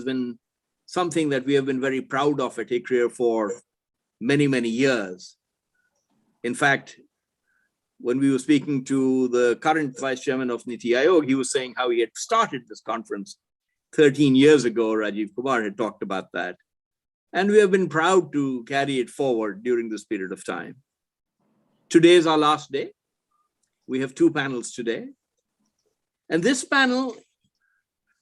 been something that we have been very proud of at ICRIER for many, many years. In fact, when we were speaking to the current vice chairman of NITI Aayog, he was saying how he had started this conference 13 years ago. Rajiv Kumar had talked about that. And we have been proud to carry it forward during this period of time. Today is our last day. We have 2 panels today. And this panel,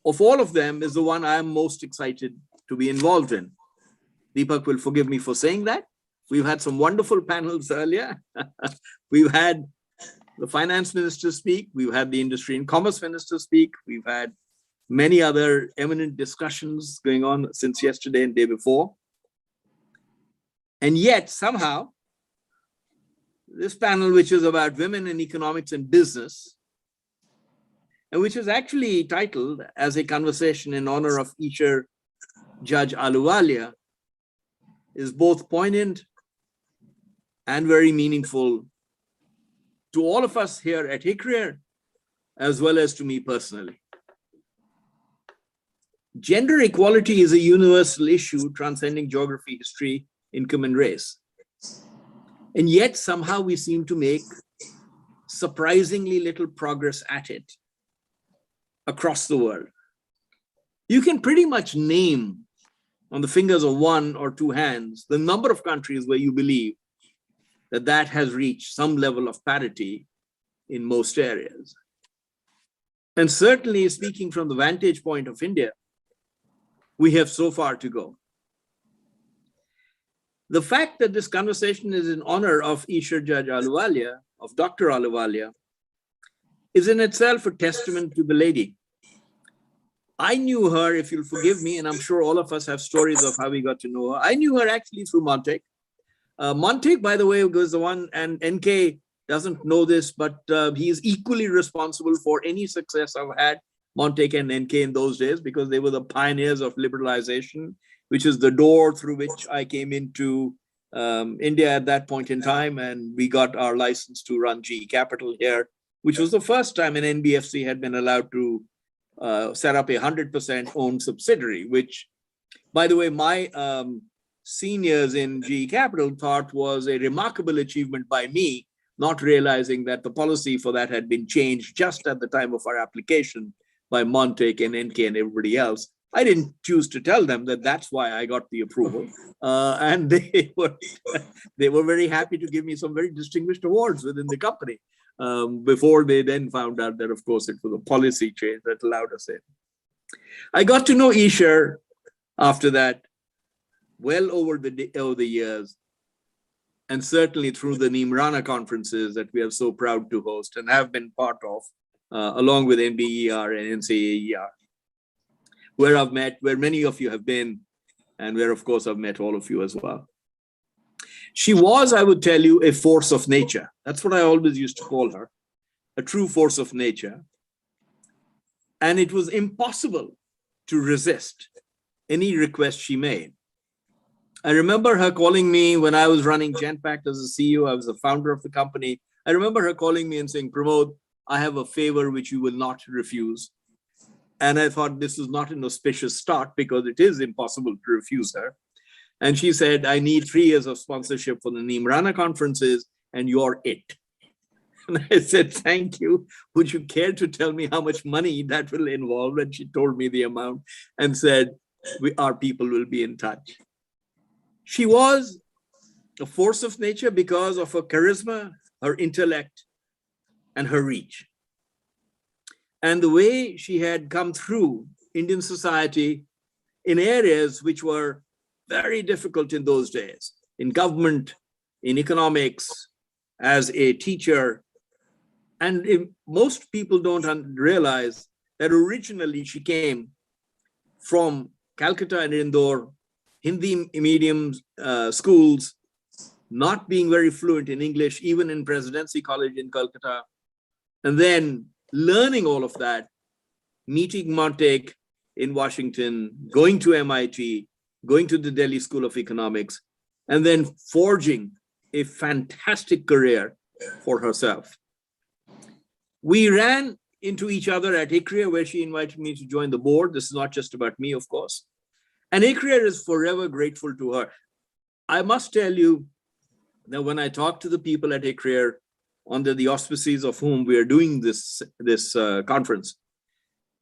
of all of them, is the one I am most excited to be involved in. Deepak will forgive me for saying that. We've had some wonderful panels earlier. We've had the finance minister speak. We've had the industry and commerce minister speak. We've had many other eminent discussions going on since yesterday and day before. And yet somehow, this panel, which is about women in economics and business, and which is actually titled as a conversation in honor of ICRIER Judge Ahluwalia, is both poignant and very meaningful to all of us here at ICRIER, as well as to me personally. Gender equality is a universal issue transcending geography, history, income, and race. And yet somehow we seem to make surprisingly little progress at it across the world. You can pretty much name on the fingers of 1 or 2 hands the number of countries where you believe that has reached some level of parity in most areas. And certainly, speaking from the vantage point of India, we have so far to go. The fact that this conversation is in honor of ICRIER Judge Ahluwalia, of Dr. Ahluwalia, is in itself a testament to the lady. I knew her, if you'll forgive me, and I'm sure all of us have stories of how we got to know her. I knew her actually through Montek. Montek, by the way, was the one, and NK doesn't know this, but he is equally responsible for any success I've had, Montek and NK in those days, because they were the pioneers of liberalization, which is the door through which I came into India at that point in time, and we got our license to run GE Capital here, which was the first time an NBFC had been allowed to set up a 100% owned subsidiary, which, by the way, my seniors in GE Capital thought was a remarkable achievement by me, not realizing that the policy for that had been changed just at the time of our application by Montek and NK and everybody else. I didn't choose to tell them that that's why I got the approval. And they were very happy to give me some very distinguished awards within the company before they then found out that, of course, it was a policy change that allowed us in. I got to know ICRIER after that, well over the years, and certainly through the NIMRANA conferences that we are so proud to host and have been part of, along with NBER and NCAER, where many of you have been, and where, of course, I've met all of you as well. She was, I would tell you, a force of nature. That's what I always used to call her, a true force of nature. And it was impossible to resist any request she made. I remember her calling me when I was running Genpact as a CEO. I was the founder of the company. I remember her calling me and saying, Pramod, I have a favor which you will not refuse. And I thought this is not an auspicious start because it is impossible to refuse her. And she said, I need 3 years of sponsorship for the NIMRANA conferences, and you're it. And I said, thank you. Would you care to tell me how much money that will involve? And she told me the amount and said, our people will be in touch. She was a force of nature because of her charisma, her intellect, and her reach. And the way she had come through Indian society in areas which were very difficult in those days, in government, in economics, as a teacher. And most people don't realize that originally she came from Calcutta and Indore, Hindi medium schools, not being very fluent in English, even in Presidency College in Calcutta, and then learning all of that, meeting Montek in Washington, going to MIT, going to the Delhi School of Economics, and then forging a fantastic career for herself. We ran into each other at ICRIER, where she invited me to join the board. This is not just about me, of course. And ICRIER is forever grateful to her. I must tell you that when I talk to the people at ICRIER, under the auspices of whom we are doing this conference,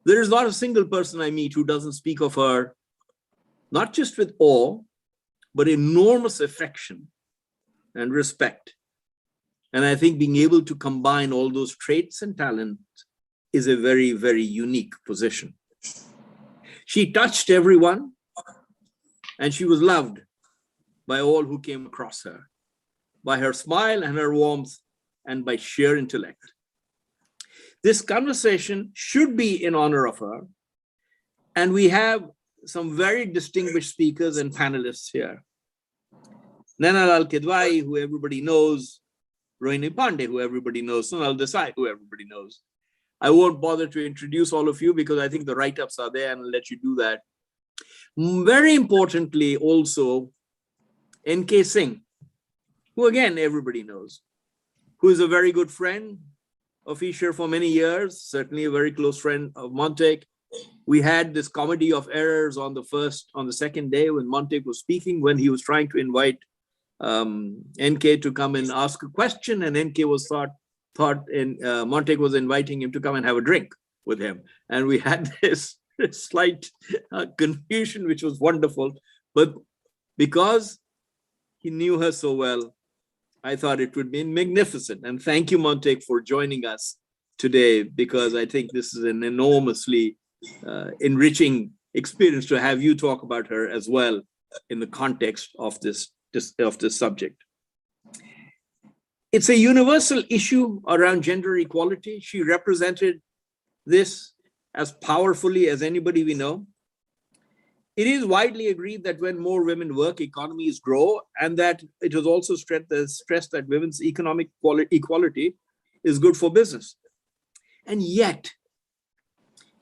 there is not a single person I meet who doesn't speak of her, not just with awe, but enormous affection and respect. And I think being able to combine all those traits and talents is a very, very unique position. She touched everyone, and she was loved by all who came across her, by her smile and her warmth, and by sheer intellect. This conversation should be in honor of her, and we have some very distinguished speakers and panelists here. Naina Lal Kidwai, who everybody knows, Rohini Pandey, who everybody knows, Sonalde Desai, who everybody knows. I won't bother to introduce all of you because I think the write-ups are there, and I'll let you do that. Very importantly, also, N.K. Singh, who again everybody knows, who is a very good friend of ICRIER for many years, certainly a very close friend of Montek. We had this comedy of errors on the second day when Montek was speaking, when he was trying to invite NK to come and ask a question, and NK was Montek was inviting him to come and have a drink with him. And we had this slight confusion, which was wonderful. But because he knew her so well, I thought it would be magnificent. And thank you, Montek, for joining us today, because I think this is an enormously enriching experience to have you talk about her as well in the context of this subject. It's a universal issue around gender equality. She represented this as powerfully as anybody we know. It is widely agreed that when more women work, economies grow, and that it was also stressed that women's economic equality is good for business. And yet,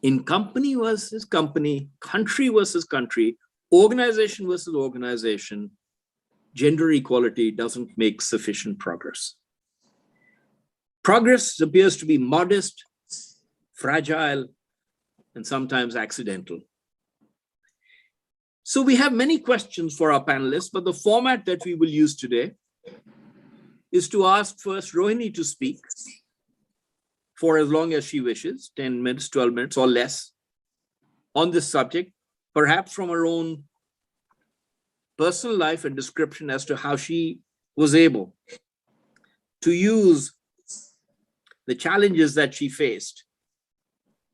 in company versus company, country versus country, organization versus organization, gender equality doesn't make sufficient progress. Progress appears to be modest, fragile, and sometimes accidental. So we have many questions for our panelists, but the format that we will use today is to ask first Rohini to speak for as long as she wishes, 10 minutes, 12 minutes or less, on this subject, perhaps from her own personal life and description as to how she was able to use the challenges that she faced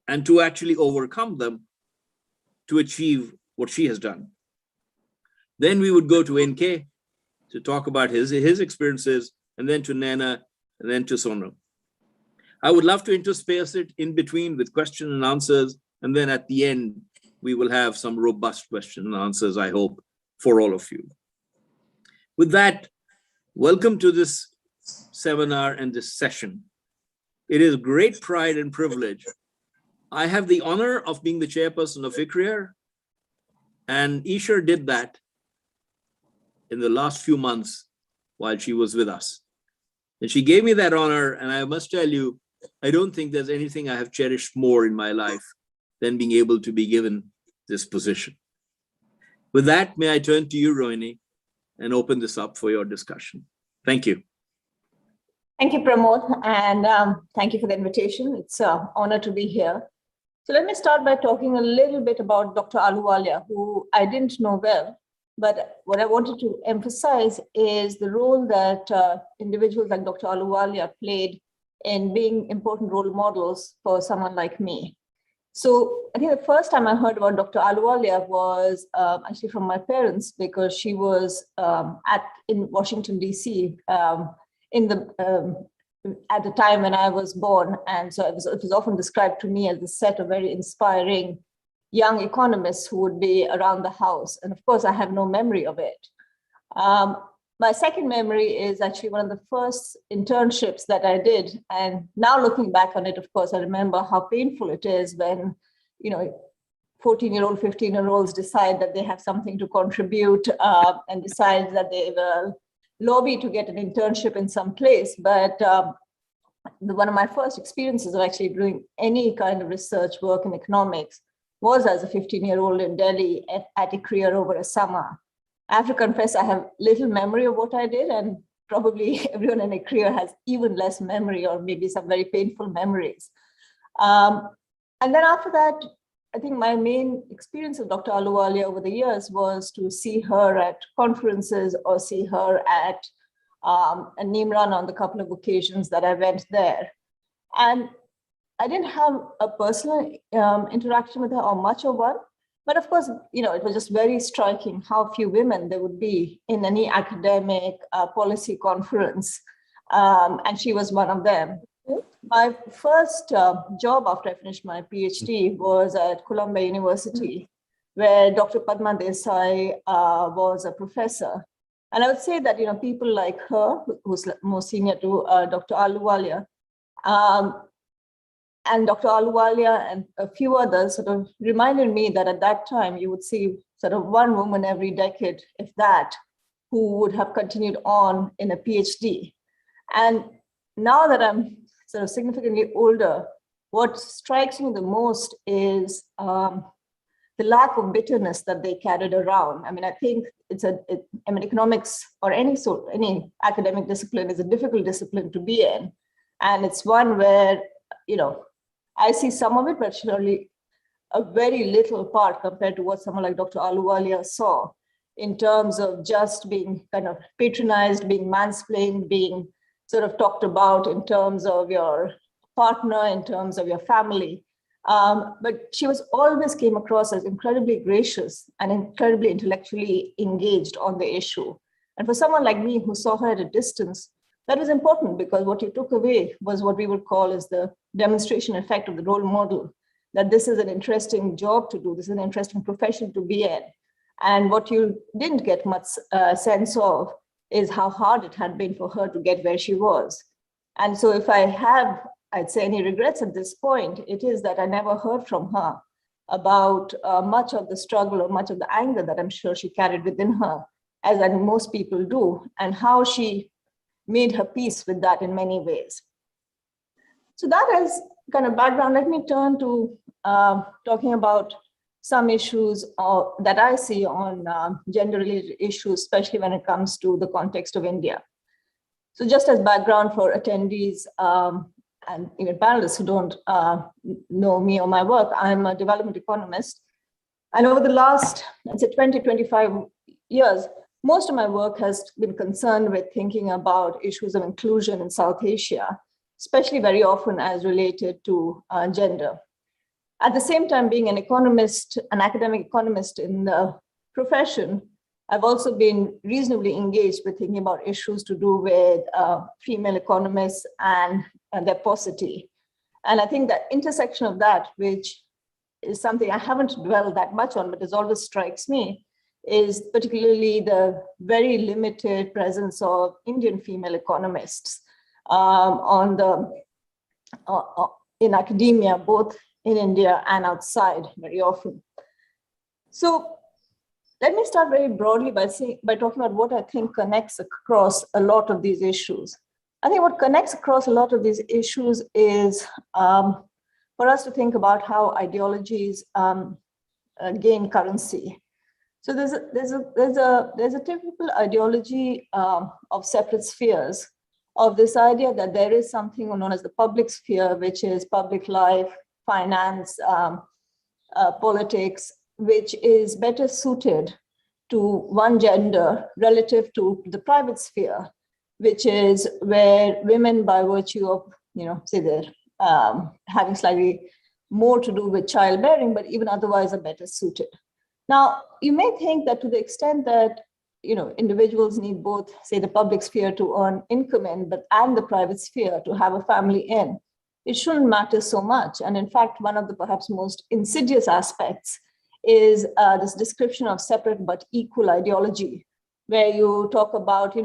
and to actually overcome them to achieve what she has done. Then we would go to NK to talk about his experiences, and then to Naina, and then to Sonal. I would love to intersperse it in between with questions and answers, and then at the end, we will have some robust questions and answers, I hope, for all of you. With that, welcome to this seminar and this session. It is great pride and privilege. I have the honor of being the chairperson of ICRIER, and ICRIER did that in the last few months while she was with us. And she gave me that honor, and I must tell you, I don't think there's anything I have cherished more in my life than being able to be given this position. With that, may I turn to you, Rohini, and open this up for your discussion. Thank you. Thank you, Pramod, and thank you for the invitation. It's an honor to be here. So let me start by talking a little bit about Dr. Ahluwalia, who I didn't know well, but what I wanted to emphasize is the role that individuals like Dr. Ahluwalia played in being important role models for someone like me. So I think the first time I heard about Dr. Ahluwalia was actually from my parents, because she was in Washington, D.C. At the time when I was born. And so it was often described to me as a set of very inspiring young economists who would be around the house. And of course, I have no memory of it. My second memory is actually one of the first internships that I did. And now looking back on it, of course, I remember how painful it is when, 14-year-old, 15-year-olds decide that they have something to contribute and decide that they will lobby to get an internship in some place. But one of my first experiences of actually doing any kind of research work in economics was as a 15-year-old in Delhi at ICRIER over a summer. I have to confess, I have little memory of what I did, and probably everyone in ICRIER has even less memory, or maybe some very painful memories. And then after that, I think my main experience of Dr. Ahluwalia over the years was to see her at conferences or see her at Nimran on the couple of occasions that I went there. And I didn't have a personal interaction with her or much of one, but of course, it was just very striking how few women there would be in any academic policy conference, and she was one of them. My first job after I finished my PhD was at Columbia University, where Dr. Padma Desai was a professor. And I would say that, people like her, who's more senior to Dr. Ahluwalia, and Dr. Ahluwalia and a few others sort of reminded me that at that time you would see sort of one woman every decade, if that, who would have continued on in a PhD. And now that I'm sort of significantly older, what strikes me the most is the lack of bitterness that they carried around. I mean, I think economics or any academic discipline is a difficult discipline to be in. And it's one where, I see some of it, but surely a very little part compared to what someone like Dr. Ahluwalia saw in terms of just being kind of patronized, being mansplained, being sort of talked about in terms of your partner, in terms of your family. But she always came across as incredibly gracious and incredibly intellectually engaged on the issue. And for someone like me who saw her at a distance, that was important, because what you took away was what we would call as the demonstration effect of the role model, that this is an interesting job to do, this is an interesting profession to be in. And what you didn't get much sense of is how hard it had been for her to get where she was. And so if I have, I'd say, any regrets at this point, it is that I never heard from her about much of the struggle or much of the anger that I'm sure she carried within her, as I think most people do, and how she made her peace with that in many ways. So that is kind of background. Let me turn to talking about some issues that I see on gender-related issues, especially when it comes to the context of India. So just as background for attendees and even panelists who don't know me or my work, I'm a development economist. And over the last, let's say, 20, 25 years, most of my work has been concerned with thinking about issues of inclusion in South Asia, especially very often as related to gender. At the same time, being an economist, an academic economist in the profession, I've also been reasonably engaged with thinking about issues to do with female economists and their paucity. And I think the intersection of that, which is something I haven't dwelled that much on, but it always strikes me, is particularly the very limited presence of Indian female economists in academia, both in India and outside very often. So let me start very broadly by talking about what I think connects across a lot of these issues. I think what connects across a lot of these issues is for us to think about how ideologies gain currency. So there's a typical ideology of separate spheres, of this idea that there is something known as the public sphere, which is public life, finance, politics, which is better suited to one gender relative to the private sphere, which is where women, by virtue of, say they're having slightly more to do with childbearing, but even otherwise are better suited. Now, you may think that to the extent that individuals need both, say, the public sphere to earn income in, and the private sphere to have a family in, it shouldn't matter so much. And in fact, one of the perhaps most insidious aspects is this description of separate but equal ideology, where you talk about,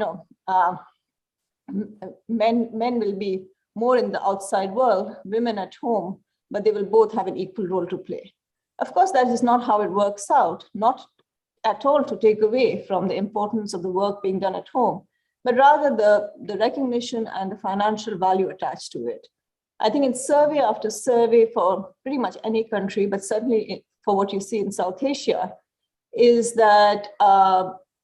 men will be more in the outside world, women at home, but they will both have an equal role to play. Of course, that is not how it works out, not at all to take away from the importance of the work being done at home. but rather the recognition and the financial value attached to it. I think in survey after survey for pretty much any country, but certainly for what you see in South Asia, is that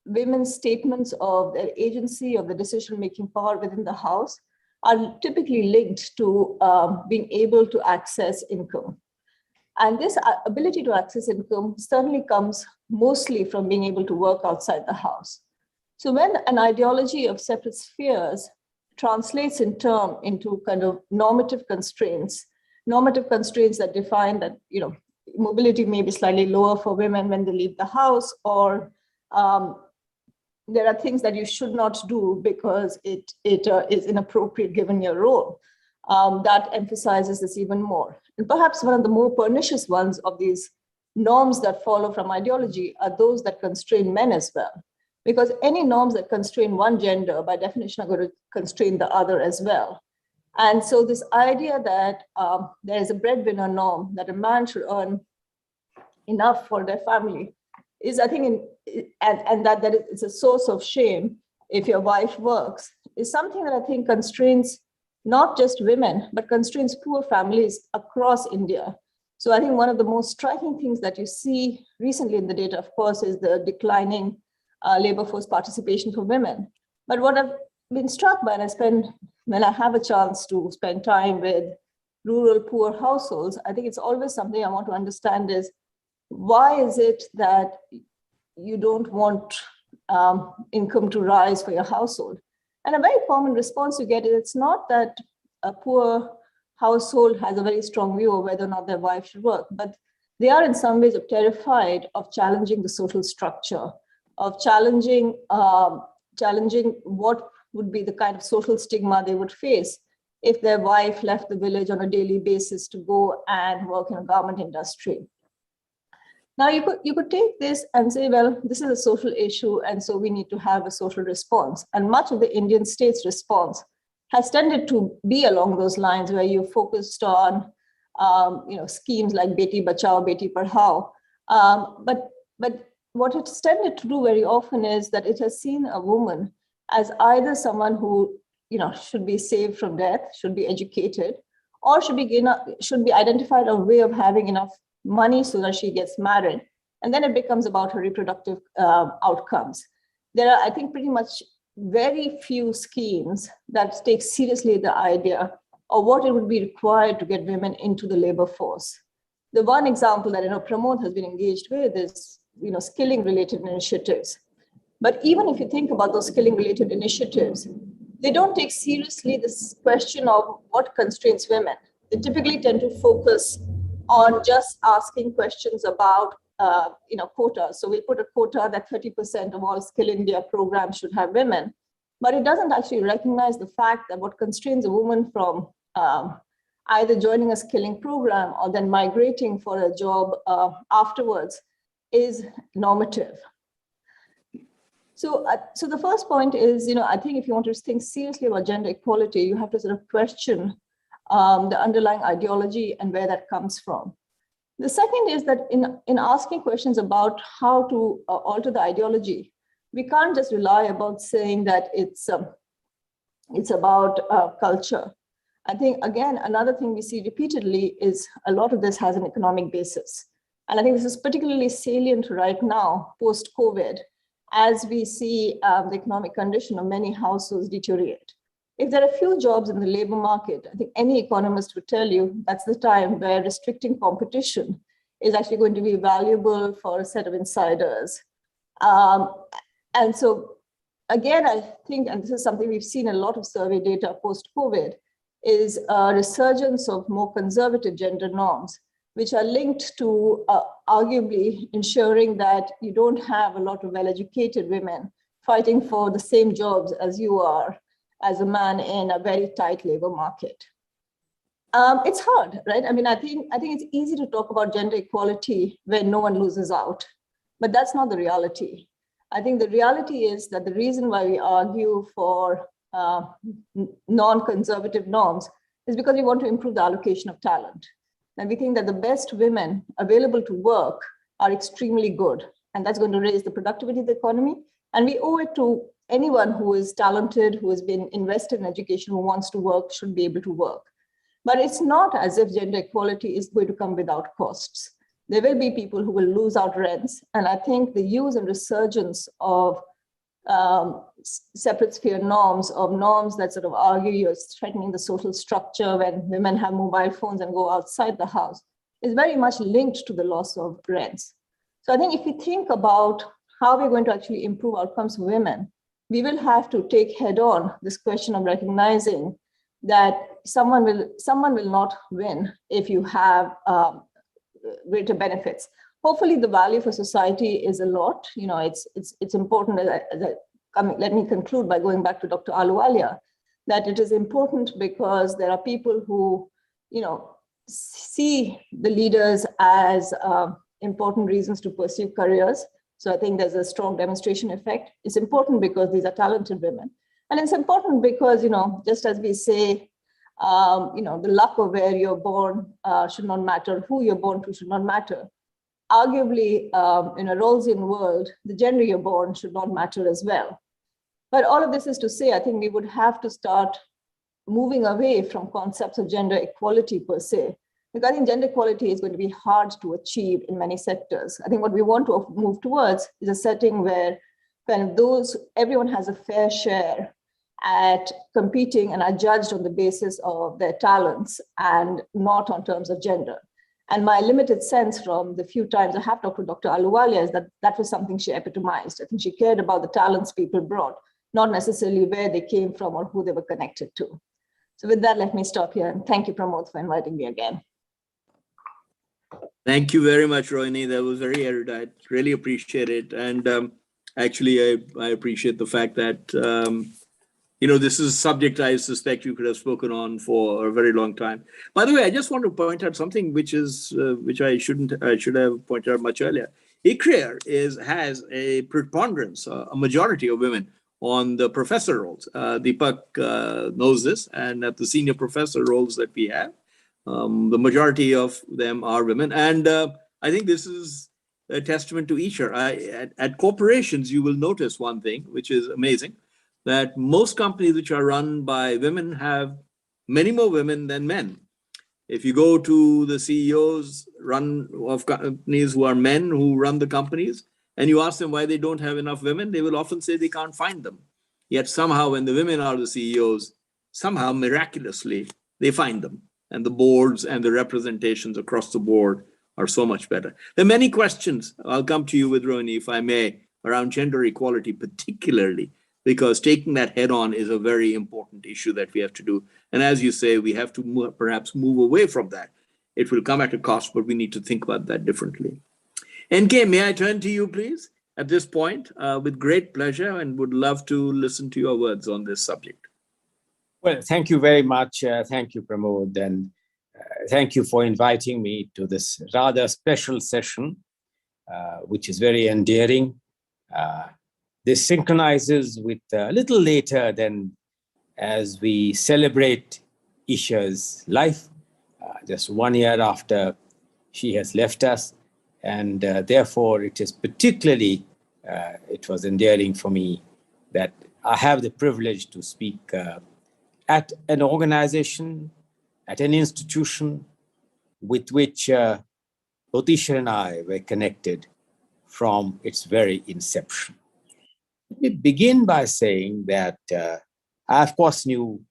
women's statements of their agency, of the decision-making power within the house, are typically linked to being able to access income. And this ability to access income certainly comes mostly from being able to work outside the house. So when an ideology of separate spheres translates in turn into kind of normative constraints that define that, mobility may be slightly lower for women when they leave the house, or there are things that you should not do because it is inappropriate given your role. That emphasizes this even more. And perhaps one of the more pernicious ones of these norms that follow from ideology are those that constrain men as well. Because any norms that constrain one gender, by definition, are going to constrain the other as well. And so this idea that there is a breadwinner norm, that a man should earn enough for their family, is, I think, and that it's a source of shame if your wife works, is something that I think constrains not just women, but constrains poor families across India. So I think one of the most striking things that you see recently in the data, of course, is the declining labor force participation for women. But what I've been struck by, and when I have a chance to spend time with rural poor households, I think it's always something I want to understand is, why is it that you don't want income to rise for your household? And a very common response you get is, it's not that a poor household has a very strong view of whether or not their wife should work, but they are in some ways terrified of challenging the social structure, of challenging what would be the kind of social stigma they would face if their wife left the village on a daily basis to go and work in a garment industry. Now, you could take this and say, well, this is a social issue, and so we need to have a social response. And much of the Indian state's response has tended to be along those lines, where you focused on schemes like Beti Bachao, Beti Padhao. But what it's tended to do very often is that it has seen a woman as either someone who should be saved from death, should be educated, or should be identified a way of having enough money so that she gets married. And then it becomes about her reproductive outcomes. There are, I think, pretty much very few schemes that take seriously the idea of what it would be required to get women into the labor force. The one example that Pramod has been engaged with is skilling related initiatives. But even if you think about those skilling related initiatives, they don't take seriously this question of what constrains women. They typically tend to focus on just asking questions about quotas. So we put a quota that 30% of all Skill India programs should have women, but it doesn't actually recognize the fact that what constrains a woman from either joining a skilling program or then migrating for a job afterwards is normative. So the first point is, I think if you want to think seriously about gender equality, you have to sort of question the underlying ideology and where that comes from. The second is that in asking questions about how to alter the ideology, we can't just rely about saying that it's about culture. I think, again, another thing we see repeatedly is a lot of this has an economic basis. And I think this is particularly salient right now, post-COVID, as we see the economic condition of many households deteriorate. If there are few jobs in the labor market, I think any economist would tell you that's the time where restricting competition is actually going to be valuable for a set of insiders. And so, again, I think, and this is something we've seen in a lot of survey data post-COVID, is a resurgence of more conservative gender norms, which are linked to arguably ensuring that you don't have a lot of well-educated women fighting for the same jobs as you are as a man in a very tight labor market. It's hard, right? I mean, I think it's easy to talk about gender equality when no one loses out, but that's not the reality. I think the reality is that the reason why we argue for non-conservative norms is because we want to improve the allocation of talent. And we think that the best women available to work are extremely good, and that's going to raise the productivity of the economy. And we owe it to anyone who is talented, who has been invested in education, who wants to work, should be able to work. But it's not as if gender equality is going to come without costs. There will be people who will lose out rents. And I think the use and resurgence of separate sphere norms, of norms that sort of argue you're threatening the social structure when women have mobile phones and go outside the house, is very much linked to the loss of rents. So I think if we think about how we're going to actually improve outcomes for women, we will have to take head on this question of recognizing that someone will not win if you have greater benefits. Hopefully the value for society is a lot. It's important let me conclude by going back to Dr. Ahluwalia, that it is important because there are people who, see the leaders as important reasons to pursue careers. So I think there's a strong demonstration effect. It's important because these are talented women. And it's important because, just as we say, the luck of where you're born should not matter, who you're born to should not matter. Arguably, in a Rawlsian world, the gender you're born should not matter as well. But all of this is to say, I think we would have to start moving away from concepts of gender equality per se. Because I think gender equality is going to be hard to achieve in many sectors. I think what we want to move towards is a setting where everyone has a fair share at competing and are judged on the basis of their talents and not on terms of gender. And my limited sense from the few times I have talked to Dr. Ahluwalia is that that was something she epitomized. I think she cared about the talents people brought, not necessarily where they came from or who they were connected to. So with that, let me stop here. And thank you, Pramod, for inviting me again. Thank you very much, Rohini. That was very erudite. Really appreciate it. And actually, I appreciate the fact that, this is a subject I suspect you could have spoken on for a very long time. By the way, I just want to point out something which I should have pointed out much earlier. ICRIER has a preponderance, a majority of women on the professor roles. Deepak knows this, and at the senior professor roles that we have, the majority of them are women. And I think this is a testament to each. At corporations, you will notice one thing, which is amazing, that most companies which are run by women have many more women than men. If you go to the CEOs of companies who are men who run the companies, and you ask them why they don't have enough women, they will often say they can't find them. Yet somehow when the women are the CEOs, somehow miraculously, they find them. And the boards and the representations across the board are so much better. There are many questions. I'll come to you with Rohini, if I may, around gender equality, particularly because taking that head on is a very important issue that we have to do. And as you say, we have to perhaps move away from that. It will come at a cost, but we need to think about that differently. NK, may I turn to you, please, at this point, with great pleasure, and would love to listen to your words on this subject. Well, thank you very much. Thank you, Pramod, and thank you for inviting me to this rather special session, which is very endearing. This synchronizes with a little later than as we celebrate Isha's life, just 1 year after she has left us. And therefore, it is particularly, it was endearing for me that I have the privilege to speak at an organization, at an institution with which both Isha and I were connected from its very inception. Let me begin by saying that I, of course, knew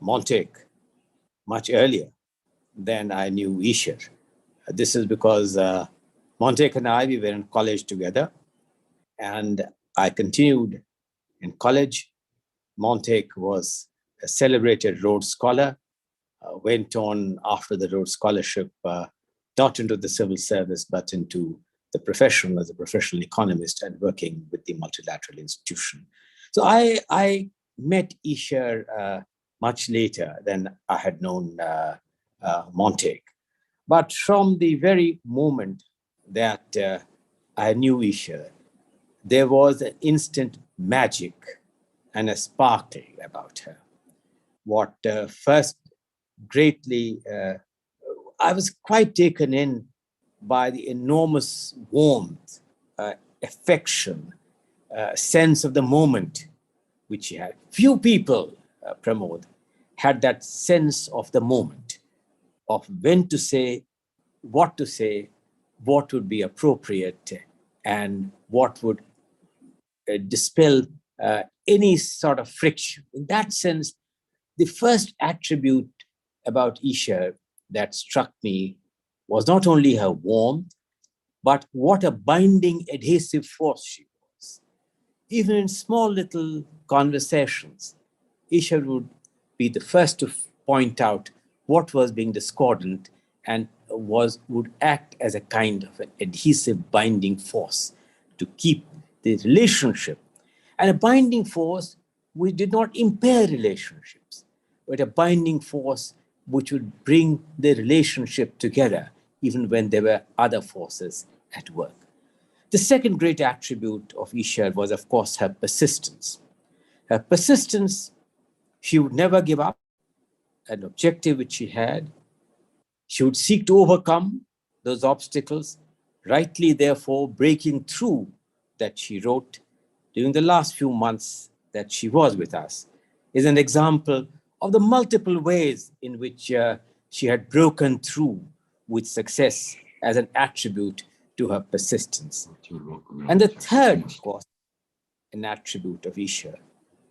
Montek much earlier than I knew Isha. This is because Montek and I, we were in college together, and I continued in college. Montek was a celebrated Rhodes Scholar, went on after the Rhodes Scholarship, not into the civil service, but into the profession as a professional economist and working with the multilateral institution. So I met Isha much later than I had known Montek. But from the very moment that I knew Isha, there was an instant magic and a sparkling about her. What first greatly, I was quite taken in by the enormous warmth, affection, sense of the moment which she had. Few people, Pramod, had that sense of the moment, of when to say, what would be appropriate, and what would dispel any sort of friction. In that sense, the first attribute about Isha that struck me was not only her warmth, but what a binding, adhesive force she was. Even in small little conversations, Isha would be the first to point out what was being discordant and would act as a kind of an adhesive binding force to keep the relationship. And a binding force which did not impair relationships, but a binding force which would bring the relationship together even when there were other forces at work. The second great attribute of Isha was, of course, her persistence. Her persistence, she would never give up an objective which she had. She would seek to overcome those obstacles, rightly, therefore, breaking through that she wrote during the last few months that she was with us is an example of the multiple ways in which she had broken through with success as an attribute to her persistence. And the third, of course, an attribute of Isha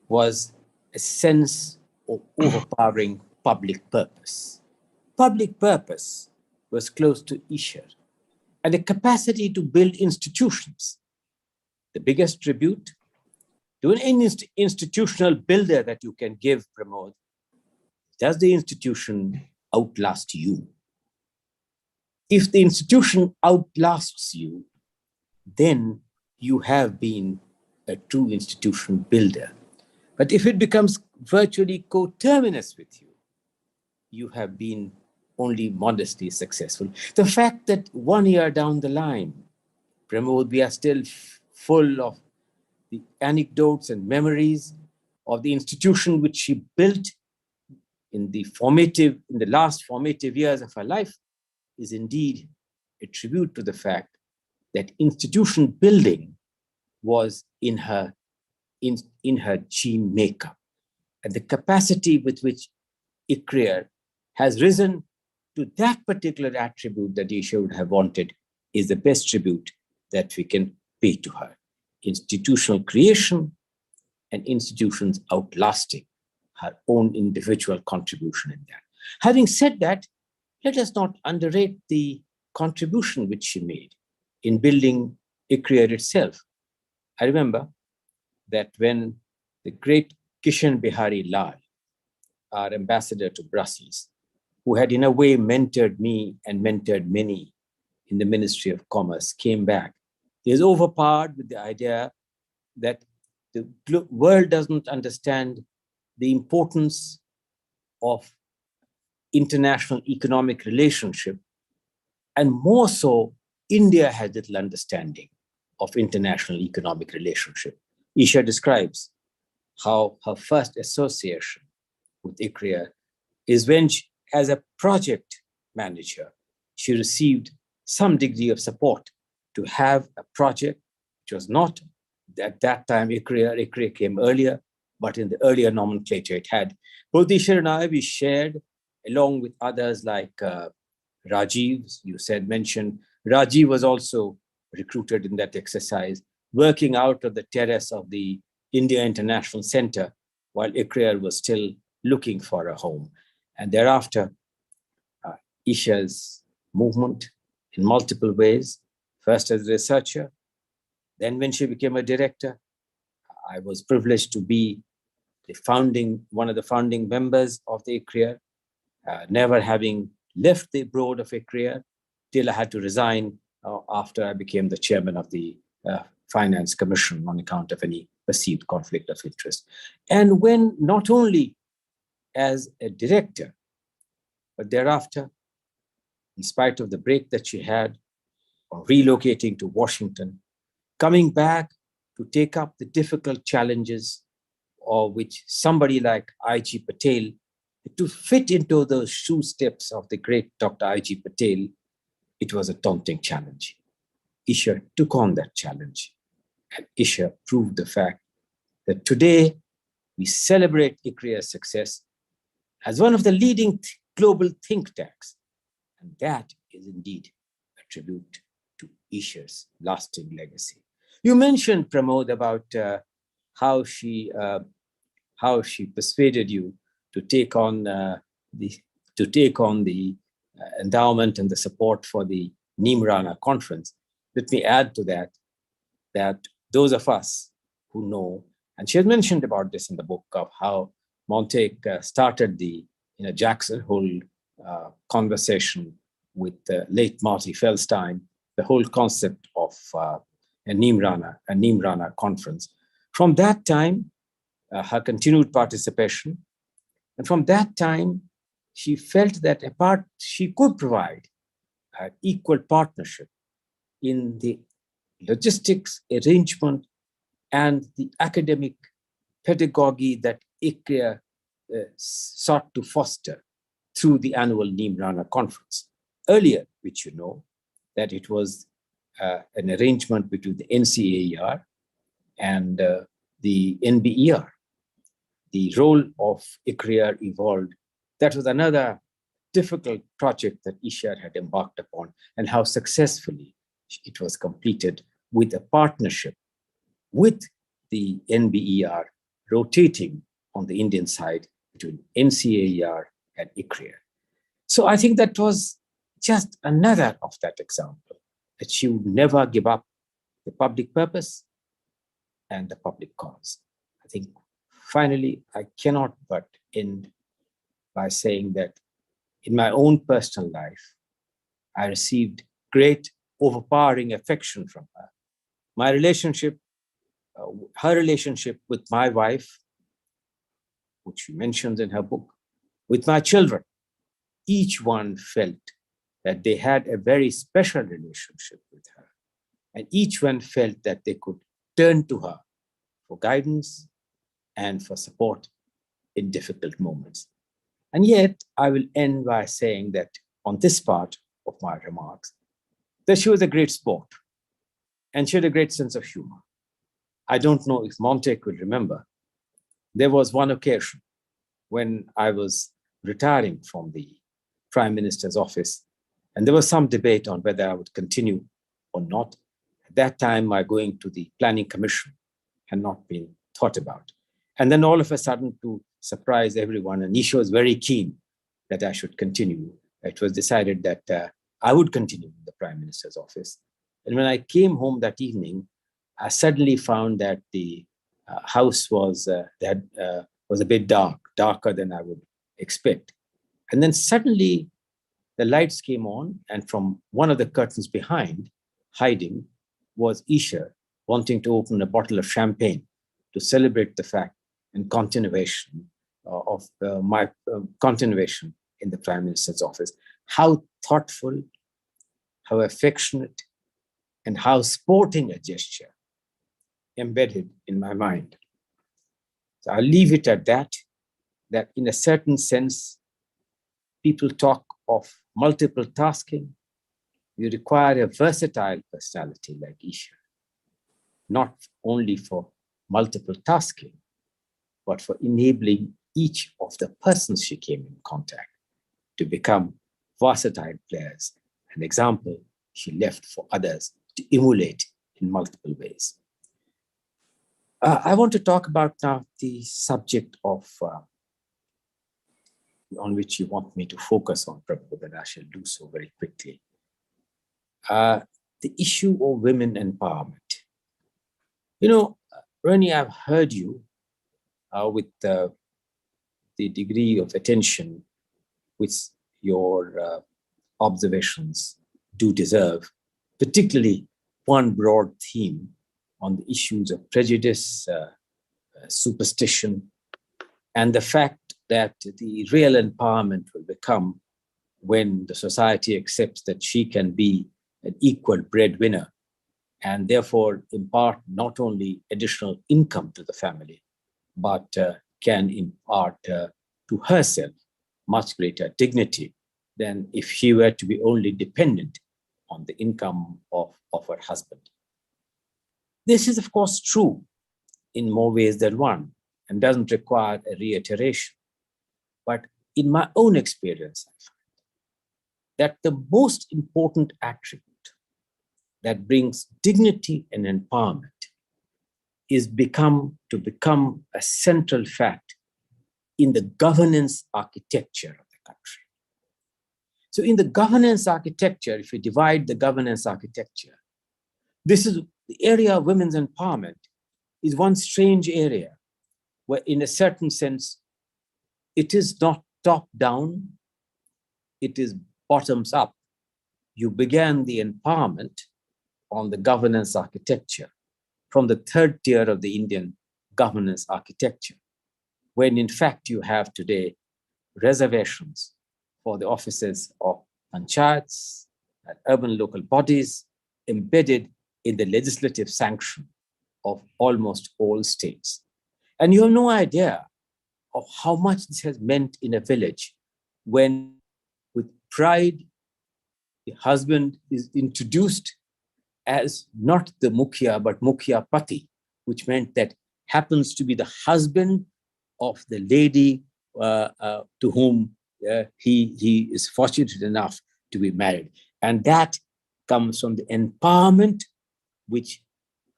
was a sense of overpowering public purpose. Public purpose was close to Isha, and the capacity to build institutions. The biggest tribute to any institutional builder that you can give, Pramod, does the institution outlast you? If the institution outlasts you, then you have been a true institution builder. But if it becomes virtually coterminous with you, you have been only modestly successful. The fact that 1 year down the line, Pramod, we are still full of the anecdotes and memories of the institution which she built in the last formative years of her life is indeed a tribute to the fact that institution building was in her gene makeup. And the capacity with which ICRIER has risen to that particular attribute that Isha would have wanted is the best tribute that we can pay to her. Institutional creation and institutions outlasting her own individual contribution in that. Having said that, let us not underrate the contribution which she made in building ICRIER itself. I remember that when the great Kishan Bihari Lal, our ambassador to Brussels, who had in a way mentored me and mentored many in the Ministry of Commerce, came back, he is overpowered with the idea that the world doesn't understand the importance of international economic relationship, and more so, India has little understanding of international economic relationship. Isha describes how her first association with ICRIER is when she, as a project manager, she received some degree of support to have a project which was not at that time ICRIER came earlier, but in the earlier nomenclature it had. Both Isha and I, we shared, along with others like Rajiv, you mentioned. Rajiv was also recruited in that exercise, working out of the terrace of the India International Center while ICRIER was still looking for a home. And thereafter, Isha's movement in multiple ways, first as a researcher, then when she became a director, I was privileged to be one of the founding members of the ICRIER, never having left the board of ICRIER till I had to resign after I became the chairman of the Finance Commission on account of any perceived conflict of interest. And when not only as a director, but thereafter, in spite of the break that she had, or relocating to Washington, coming back to take up the difficult challenges of which somebody like I.G. Patel, to fit into those shoe steps of the great Dr. I.G. Patel, it was a daunting challenge. Isha took on that challenge And ICRIER proved the fact that today we celebrate ICRIER's success as one of the leading global think tanks. And that is indeed a tribute to ICRIER's lasting legacy. You mentioned, Pramod, about how she persuaded you to take on the endowment and the support for the NCAER conference. Let me add to that those of us who know, and she has mentioned about this in the book, of how Montague started the Jackson Hole conversation with late Marty Feldstein, the whole concept of a NCAER conference. From that time, her continued participation, and from that time, she felt that she could provide an equal partnership in the logistics, arrangement, and the academic pedagogy that ICRIER sought to foster through the annual NCAER conference. Earlier, which you know, that it was an arrangement between the NCAER and the NBER. The role of ICRIER evolved. That was another difficult project that ICRIER had embarked upon, and how successfully it was completed with a partnership with the NBER rotating on the Indian side between NCAER and ICRIER. So I think that was just another of that example, that she would never give up the public purpose and the public cause. I think finally, I cannot but end by saying that in my own personal life, I received great overpowering affection from her. My relationship, her relationship with my wife, which she mentions in her book, with my children, each one felt that they had a very special relationship with her. And each one felt that they could turn to her for guidance and for support in difficult moments. And yet, I will end by saying that on this part of my remarks, that she was a great sport and she had a great sense of humor. I don't know if Montague will remember. There was one occasion when I was retiring from the Prime Minister's office, and there was some debate on whether I would continue or not. At that time, my going to the Planning Commission had not been thought about. And then all of a sudden, to surprise everyone, and Isha was very keen that I should continue. It was decided that I would continue in the Prime Minister's office. And when I came home that evening, I suddenly found that the house was a bit darker than I would expect. And then suddenly the lights came on, and from one of the curtains behind, hiding, was Isha wanting to open a bottle of champagne to celebrate the fact and continuation of my continuation in the Prime Minister's office. How thoughtful, how affectionate, and how sporting a gesture embedded in my mind. So I'll leave it at that in a certain sense, people talk of multiple tasking. You require a versatile personality like Isha, not only for multiple tasking, but for enabling each of the persons she came in contact to become versatile players, an example she left for others to emulate in multiple ways. I want to talk about now the subject of on which you want me to focus on, Pramod, and I shall do so very quickly. The issue of women empowerment. You know, Rani, I've heard you with the degree of attention which your observations do deserve, particularly one broad theme on the issues of prejudice, superstition, and the fact that the real empowerment will become when the society accepts that she can be an equal breadwinner and therefore impart not only additional income to the family, but can impart to herself much greater dignity than if she were to be only dependent on the income of her husband. This is, of course, true in more ways than one and doesn't require a reiteration. But in my own experience, I find that the most important attribute that brings dignity and empowerment is to become a central fact in the governance architecture of the country. So in the governance architecture, if you divide the governance architecture, this is the area of women's empowerment is one strange area where, in a certain sense, it is not top down, it is bottoms up. You began the empowerment on the governance architecture from the third tier of the Indian governance architecture, when in fact you have today reservations for the offices of panchayats and urban local bodies embedded in the legislative sanction of almost all states. And you have no idea of how much this has meant in a village when, with pride, the husband is introduced as not the Mukhya, but Mukhya Pati, which meant that happens to be the husband of the lady to whom he is fortunate enough to be married. And that comes from the empowerment which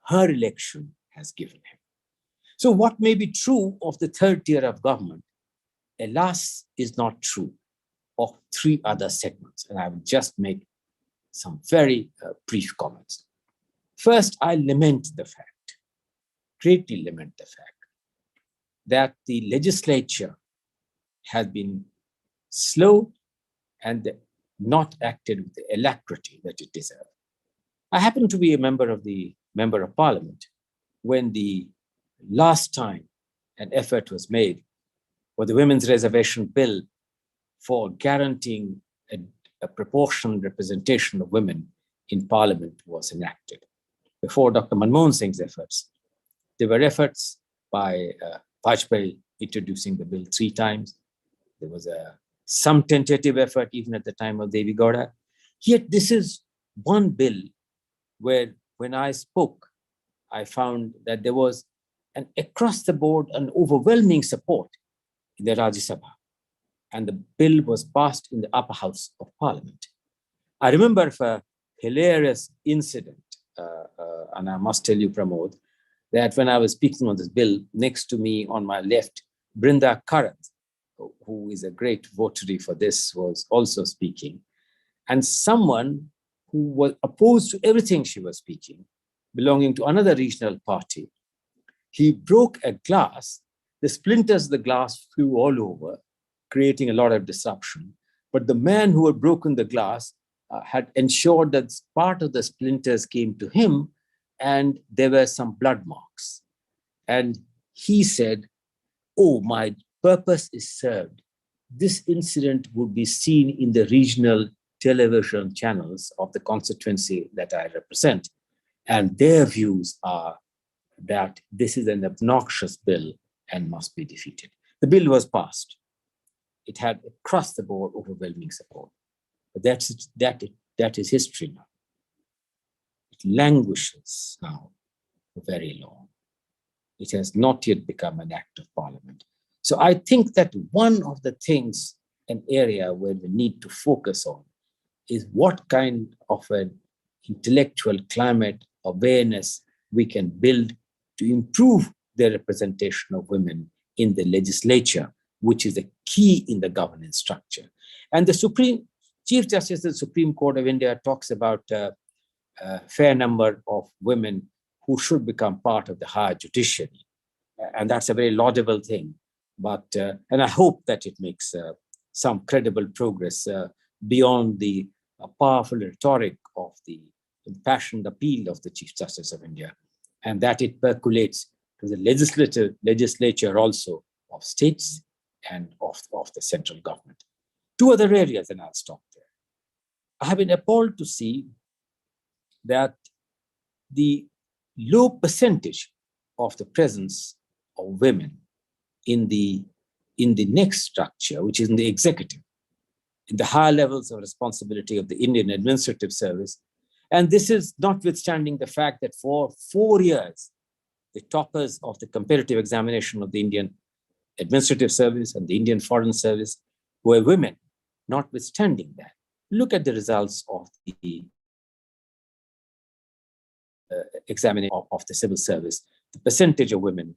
her election has given him. So what may be true of the third tier of government, alas, is not true of three other segments. And I will just make some very brief comments. First, I lament the fact, greatly lament the fact, that the legislature has been slow and not acted with the alacrity that it deserved. I happen to be a member of Parliament when the last time an effort was made for the Women's Reservation Bill for guaranteeing a proportional representation of women in Parliament was enacted. Before Dr. Manmohan Singh's efforts, there were efforts by Vajpayee introducing the bill 3 times. There was some tentative effort even at the time of Devi Gowda. Yet this is one bill where, when I spoke, I found that there was across the board an overwhelming support in the Rajya Sabha, and the bill was passed in the upper house of Parliament. I remember a hilarious incident, and I must tell you, Pramod, that when I was speaking on this bill, next to me on my left, Brinda Karat, who is a great votary for this, was also speaking. And someone who was opposed to everything she was speaking, belonging to another regional party, he broke a glass. The splinters of the glass flew all over, creating a lot of disruption. But the man who had broken the glass had ensured that part of the splinters came to him, and there were some blood marks. And he said, "Oh, my purpose is served. This incident would be seen in the regional television channels of the constituency that I represent. And their views are that this is an obnoxious bill and must be defeated." The bill was passed. It had across the board overwhelming support. But that is history now. It languishes now for very long. It has not yet become an act of parliament. So I think that one of the things, an area where we need to focus on, is what kind of an intellectual climate, awareness we can build to improve the representation of women in the legislature, which is a key in the governance structure. And the Chief Justice of the Supreme Court of India talks about a fair number of women who should become part of the higher judiciary. And that's a very laudable thing. But, and I hope that it makes some credible progress beyond the powerful rhetoric of the impassioned appeal of the Chief Justice of India, and that it percolates to the legislature also of states and of the central government. 2 other areas, and I'll stop there. I have been appalled to see that the low percentage of the presence of women in the next structure, which is in the executive, in the higher levels of responsibility of the Indian Administrative Service, And this is notwithstanding the fact that for 4 years, the toppers of the competitive examination of the Indian Administrative Service and the Indian Foreign Service were women. Notwithstanding that, look at the results of the examination of the civil service. The percentage of women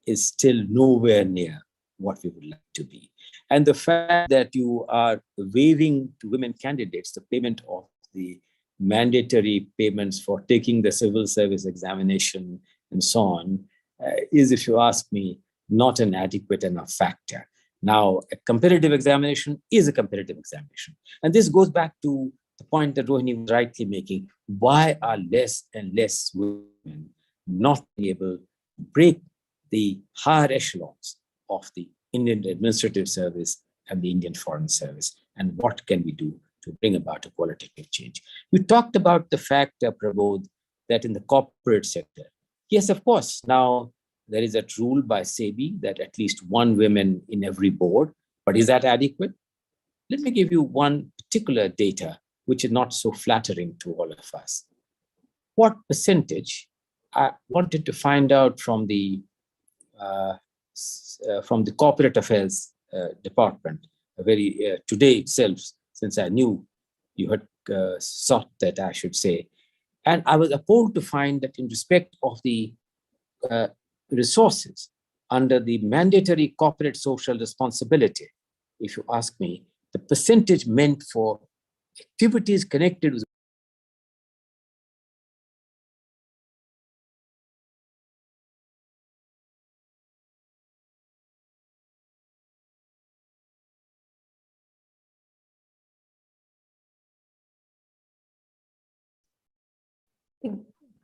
is still nowhere near what we would like to be. And the fact that you are waiving to women candidates the payment of the mandatory payments for taking the civil service examination and so on is, if you ask me, not an adequate enough factor. Now, a competitive examination is a competitive examination. And this goes back to the point that Rohini was rightly making. Why are less and less women not able to break the higher echelons of the Indian Administrative Service and the Indian Foreign Service? And what can we do to bring about a qualitative change? You talked about the fact, Pramod, that in the corporate sector, yes, of course, now there is a rule by SEBI that at least one woman in every board, but is that adequate? Let me give you one particular data which is not so flattering to all of us. What percentage, I wanted to find out from the Corporate Affairs Department, today itself, since I knew you had sought that, I should say. And I was appalled to find that in respect of the resources under the mandatory corporate social responsibility, if you ask me, the percentage meant for activities connected with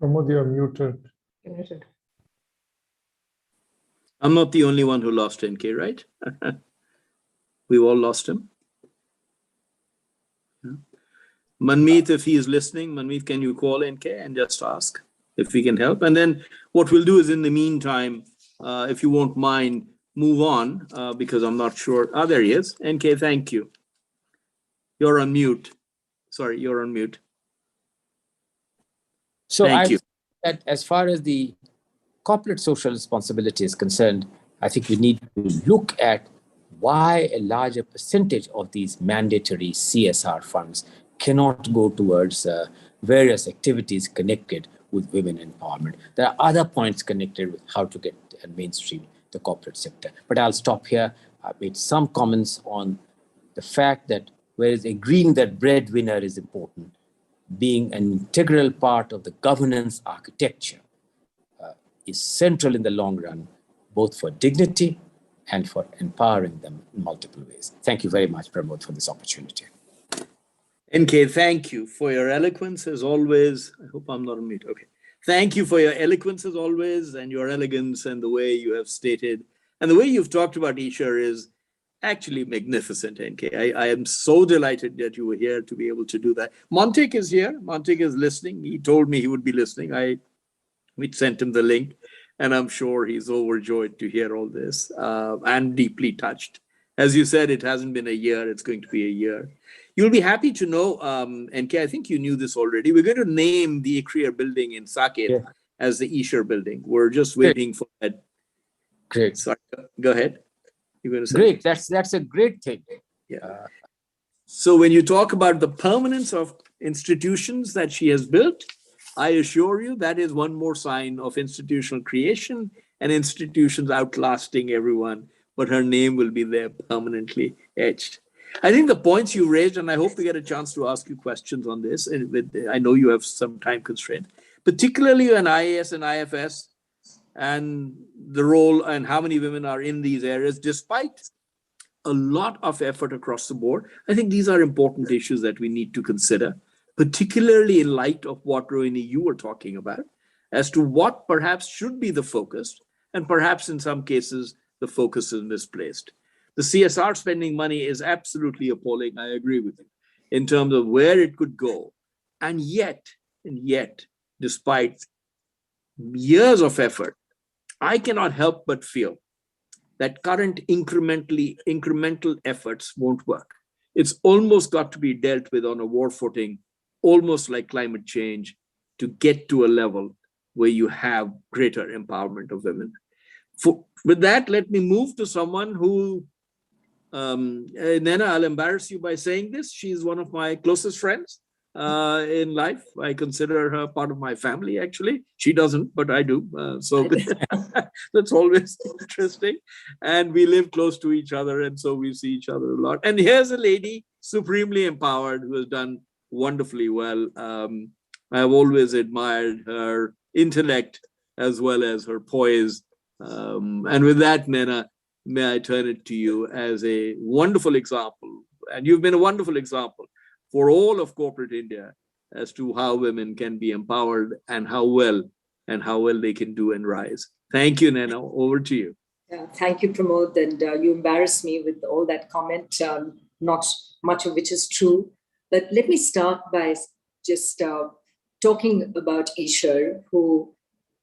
Pramod, you're muted. I'm not the only one who lost NK, right? We've all lost him. Yeah. Manmeet, if he is listening, Manmeet, can you call NK and just ask if we can help? And then what we'll do is, in the meantime, if you won't mind, move on because I'm not sure. Ah, there he is. NK, thank you. You're on mute. Sorry, you're on mute. So Thank you. That as far as the corporate social responsibility is concerned, I think we need to look at why a larger percentage of these mandatory CSR funds cannot go towards various activities connected with women empowerment. There are other points connected with how to get and mainstream the corporate sector. But I'll stop here. I've made some comments on the fact that whereas agreeing that breadwinner is important, being an integral part of the governance architecture is central in the long run, both for dignity and for empowering them in multiple ways. Thank you very much, Pramod, for this opportunity. NK, thank you for your eloquence as always. I hope I'm not on mute. Okay. Thank you for your eloquence as always, and your elegance, and the way you have stated, and the way you've talked about ICRIER is actually magnificent, NK. I am so delighted that you were here to be able to do that. Montek is here. Montek is listening. He told me he would be listening. We sent him the link, and I'm sure he's overjoyed to hear all this and deeply touched. As you said, it hasn't been a year. It's going to be a year. You'll be happy to know, NK, I think you knew this already. We're going to name the ICRIER building in Saket as the ICRIER building. We're just waiting for that. Great. Sorry, go ahead. You're going to say great. That's a great thing. Yeah. So when you talk about the permanence of institutions that she has built, I assure you that is one more sign of institutional creation and institutions outlasting everyone, but her name will be there permanently etched. I think the points you raised, and I hope to get a chance to ask you questions on this, and I know you have some time constraint, particularly on IAS and IFS and the role and how many women are in these areas, despite a lot of effort across the board. I think these are important issues that we need to consider, particularly in light of what, Rohini, you were talking about, as to what perhaps should be the focus, and perhaps in some cases, the focus is misplaced. The CSR spending money is absolutely appalling. I agree with you in terms of where it could go. And yet, despite years of effort, I cannot help but feel that current incremental efforts won't work. It's almost got to be dealt with on a war footing almost like climate change, to get to a level where you have greater empowerment of women. With that, let me move to someone who, Nena, I'll embarrass you by saying this. She's one of my closest friends in life. I consider her part of my family, actually. She doesn't, but I do. So that's always interesting. And we live close to each other, and so we see each other a lot. And here's a lady supremely empowered who has done wonderfully well. I've always admired her intellect as well as her poise. And with that, Nena, may I turn it to you as a wonderful example. And you've been a wonderful example for all of corporate India as to how women can be empowered and how well they can do and rise. Thank you, Nena. Over to you. Yeah, thank you, Pramod. And you embarrassed me with all that comment, not much of which is true. But let me start by just talking about ICRIER, who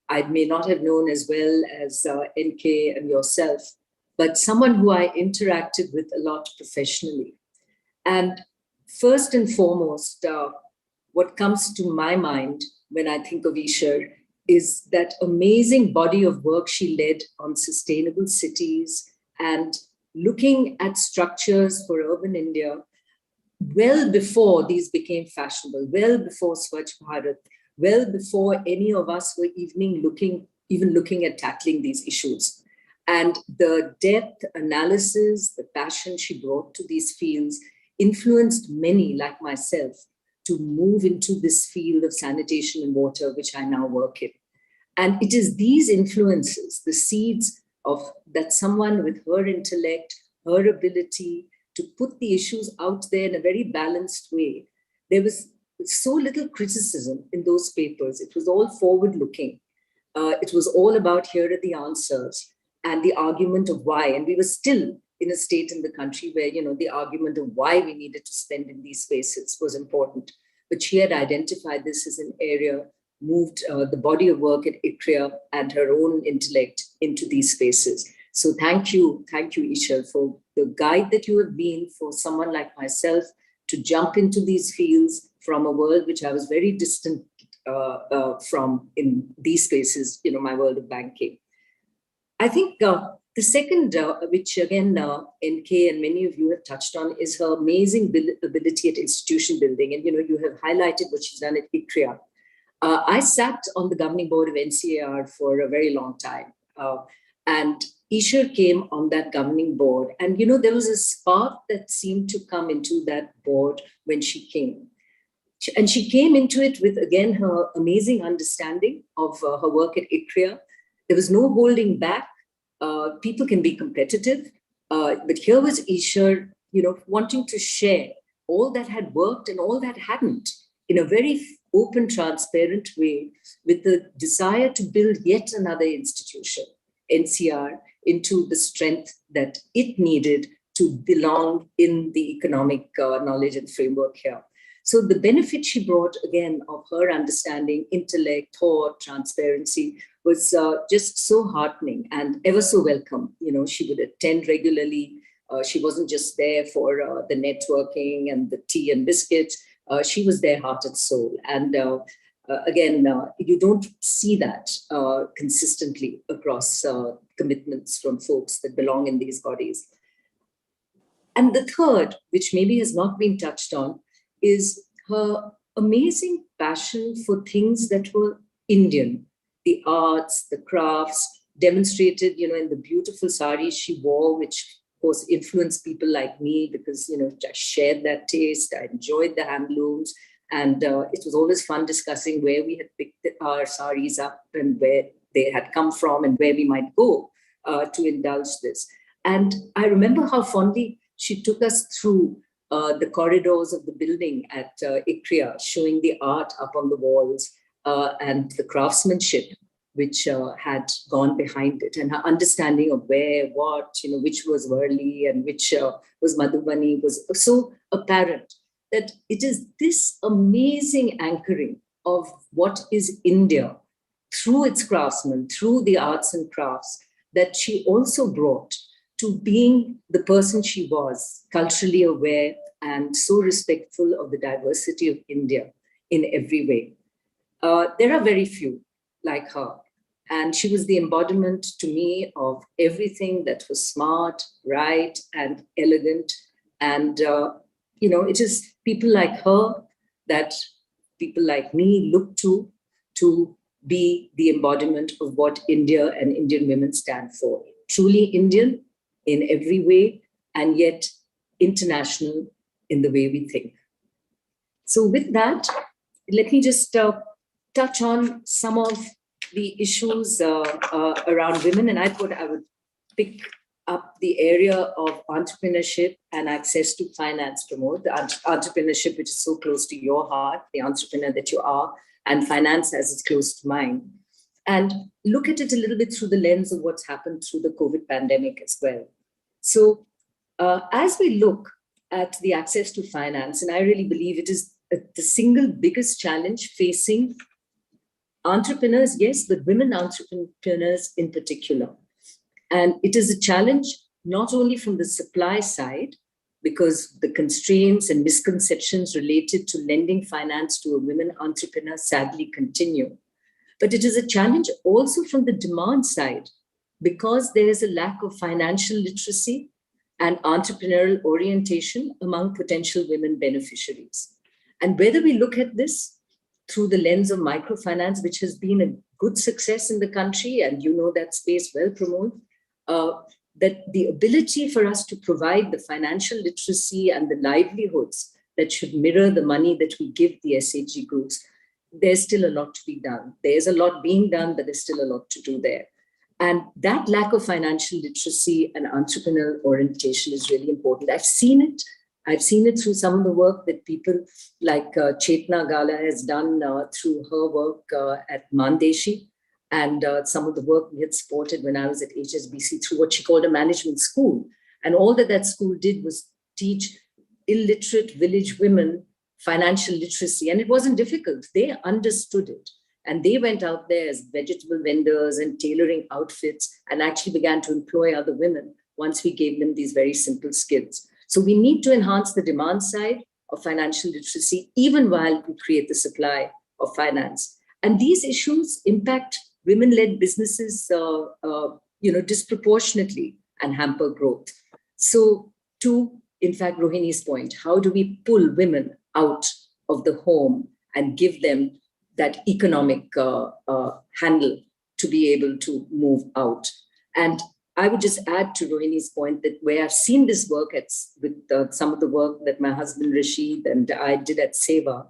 I may not have known as well as NK and yourself, but someone who I interacted with a lot professionally. And first and foremost, what comes to my mind when I think of ICRIER is that amazing body of work she led on sustainable cities and looking at structures for urban India well before these became fashionable, well before Swachh Bharat, well before any of us were even looking at tackling these issues. And the depth, analysis, the passion she brought to these fields influenced many like myself to move into this field of sanitation and water, which I now work in. And it is these influences, the seeds of that someone with her intellect, her ability to put the issues out there in a very balanced way. There was so little criticism in those papers. It was all forward-looking. It was all about here are the answers and the argument of why. And we were still in a state in the country where, the argument of why we needed to spend in these spaces was important. But she had identified this as an area, moved the body of work at ICRIER and her own intellect into these spaces. So thank you, ICRIER, for the guide that you have been for someone like myself to jump into these fields from a world which I was very distant from in these spaces, my world of banking. I think the second, which again, NK and many of you have touched on, is her amazing ability at institution building. And, you have highlighted what she's done at ICRIER. I sat on the governing board of NCAER for a very long time. And ICRIER came on that governing board. And, there was a spark that seemed to come into that board when she came. And she came into it with, again, her amazing understanding of her work at ICRIER. There was no holding back. People can be competitive. But here was ICRIER, wanting to share all that had worked and all that hadn't in a very open, transparent way, with the desire to build yet another institution, NCR, into the strength that it needed to belong in the economic knowledge and framework here. So the benefit she brought, again, of her understanding, intellect, thought, transparency, was just so heartening and ever so welcome. She would attend regularly. She wasn't just there for the networking and the tea and biscuits. She was there heart and soul. And again, you don't see that consistently across commitments from folks that belong in these bodies. And the third, which maybe has not been touched on, is her amazing passion for things that were Indian, the arts, the crafts, demonstrated, in the beautiful saris she wore, which of course influenced people like me because, I shared that taste. I enjoyed the handlooms. And it was always fun discussing where we had picked our saris up and where they had come from and where we might go to indulge this. And I remember how fondly she took us through the corridors of the building at ICRIER, showing the art up on the walls and the craftsmanship which had gone behind it, and her understanding of where, what, which was Worli and which was Madhubani was so apparent that it is this amazing anchoring of what is India through its craftsmen, through the arts and crafts, that she also brought to being the person she was, culturally aware and so respectful of the diversity of India. in every way. There are very few like her. And she was the embodiment to me of everything that was smart, right, and elegant. And, it is people like her that people like me look to be the embodiment of what India and Indian women stand for. Truly Indian in every way, and yet international in the way we think. So with that, let me just touch on some of the issues around women. And I thought I would pick up the area of entrepreneurship and access to finance, Pramod, the entrepreneurship, which is so close to your heart, the entrepreneur that you are, and finance as it's close to mine. And look at it a little bit through the lens of what's happened through the COVID pandemic as well. So as we look at the access to finance, and I really believe it is the single biggest challenge facing entrepreneurs, yes, but women entrepreneurs in particular. And it is a challenge not only from the supply side, because the constraints and misconceptions related to lending finance to a women entrepreneur sadly continue. But it is a challenge also from the demand side, because there is a lack of financial literacy and entrepreneurial orientation among potential women beneficiaries. And whether we look at this through the lens of microfinance, which has been a good success in the country, and you know that space well, Pramod, that the ability for us to provide the financial literacy and the livelihoods that should mirror the money that we give the SHG groups, there's still a lot to be done. There's a lot being done, but there's still a lot to do there. And that lack of financial literacy and entrepreneurial orientation is really important. I've seen it through some of the work that people like Chetna Gala has done through her work at Mandeshi, and some of the work we had supported when I was at HSBC through what she called a management school. And all that school did was teach illiterate village women financial literacy. And it wasn't difficult. They understood it. And they went out there as vegetable vendors and tailoring outfits and actually began to employ other women once we gave them these very simple skills. So we need to enhance the demand side of financial literacy, even while we create the supply of finance. And these issues impact women-led businesses disproportionately and hamper growth. So to, in fact, Rohini's point, how do we pull women out of the home and give them that economic handle to be able to move out? And I would just add to Rohini's point that where I've seen this work with some of the work that my husband Rashid and I did at Seva,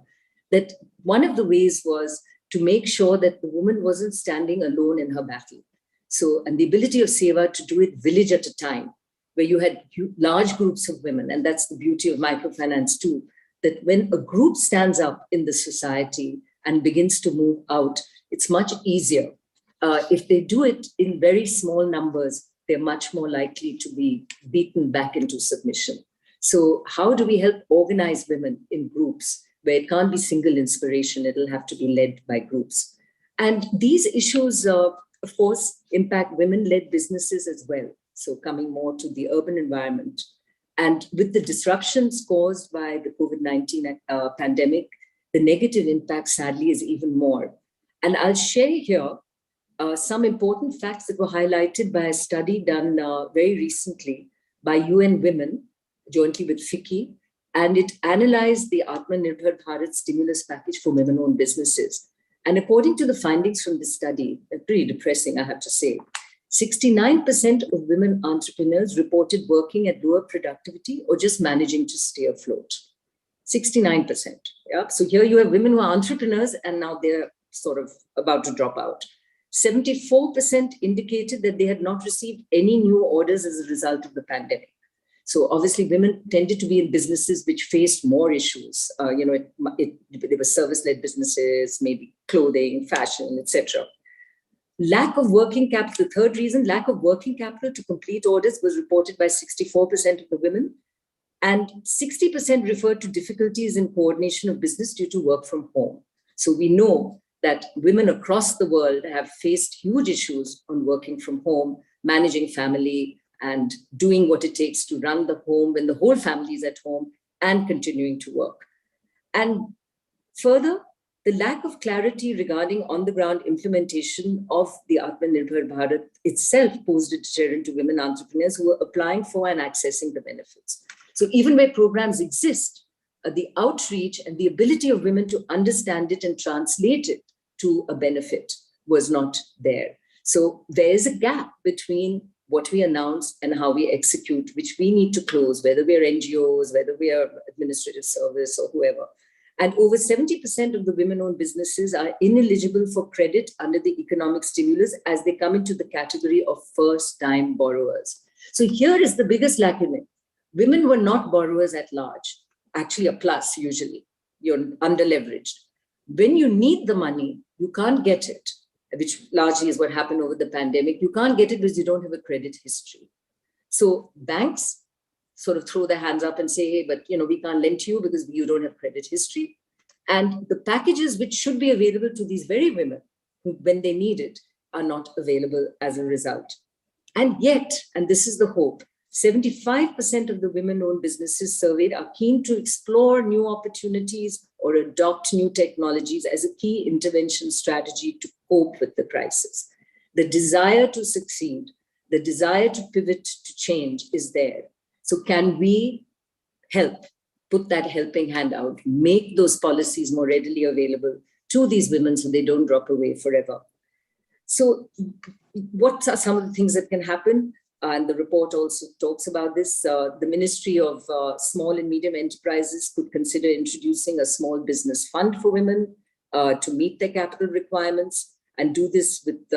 that one of the ways was to make sure that the woman wasn't standing alone in her battle. So, and the ability of Seva to do it village at a time, where you had large groups of women, and that's the beauty of microfinance too, that when a group stands up in the society and begins to move out, it's much easier. If they do it in very small numbers, they're much more likely to be beaten back into submission. So how do we help organize women in groups where it can't be single inspiration, it'll have to be led by groups? And these issues, of course, impact women-led businesses as well. So coming more to the urban environment. And with the disruptions caused by the COVID-19 pandemic, the negative impact sadly is even more. And I'll share here some important facts that were highlighted by a study done very recently by UN Women, jointly with FICCI, and it analyzed the Atmanirbhar Bharat stimulus package for women-owned businesses. And according to the findings from the study, pretty depressing, I have to say, 69% of women entrepreneurs reported working at lower productivity or just managing to stay afloat. 69%. Yeah? So here you have women who are entrepreneurs and now they're sort of about to drop out. 74% indicated that they had not received any new orders as a result of the pandemic. So obviously women tended to be in businesses which faced more issues. They were service-led businesses, maybe clothing, fashion, etc. Lack of working capital, the third reason, lack of working capital to complete orders was reported by 64% of the women. And 60% referred to difficulties in coordination of business due to work from home. So we know that women across the world have faced huge issues on working from home, managing family, and doing what it takes to run the home when the whole family is at home and continuing to work. And further, the lack of clarity regarding on-the-ground implementation of the Atmanirbhar Bharat itself posed a deterrent to women entrepreneurs who were applying for and accessing the benefits. So even where programs exist, the outreach and the ability of women to understand it and translate it to a benefit was not there. So there is a gap between what we announce and how we execute, which we need to close, whether we are NGOs, whether we are administrative service or whoever. And over 70% of the women-owned businesses are ineligible for credit under the economic stimulus as they come into the category of first-time borrowers. So here is the biggest lacuna. Women were not borrowers at large, actually a plus usually. You're under-leveraged. When you need the money, you can't get it, which largely is what happened over the pandemic. You can't get it because you don't have a credit history. So banks sort of throw their hands up and say, hey, but we can't lend to you because you don't have credit history. And the packages which should be available to these very women who, when they need it, are not available as a result. And yet, and this is the hope, 75% of the women-owned businesses surveyed are keen to explore new opportunities or adopt new technologies as a key intervention strategy to cope with the crisis. The desire to succeed, the desire to pivot to change is there. So can we help, put that helping hand out, make those policies more readily available to these women so they don't drop away forever? So what are some of the things that can happen? And the report also talks about this. The Ministry of Small and Medium Enterprises could consider introducing a small business fund for women to meet their capital requirements, and do this with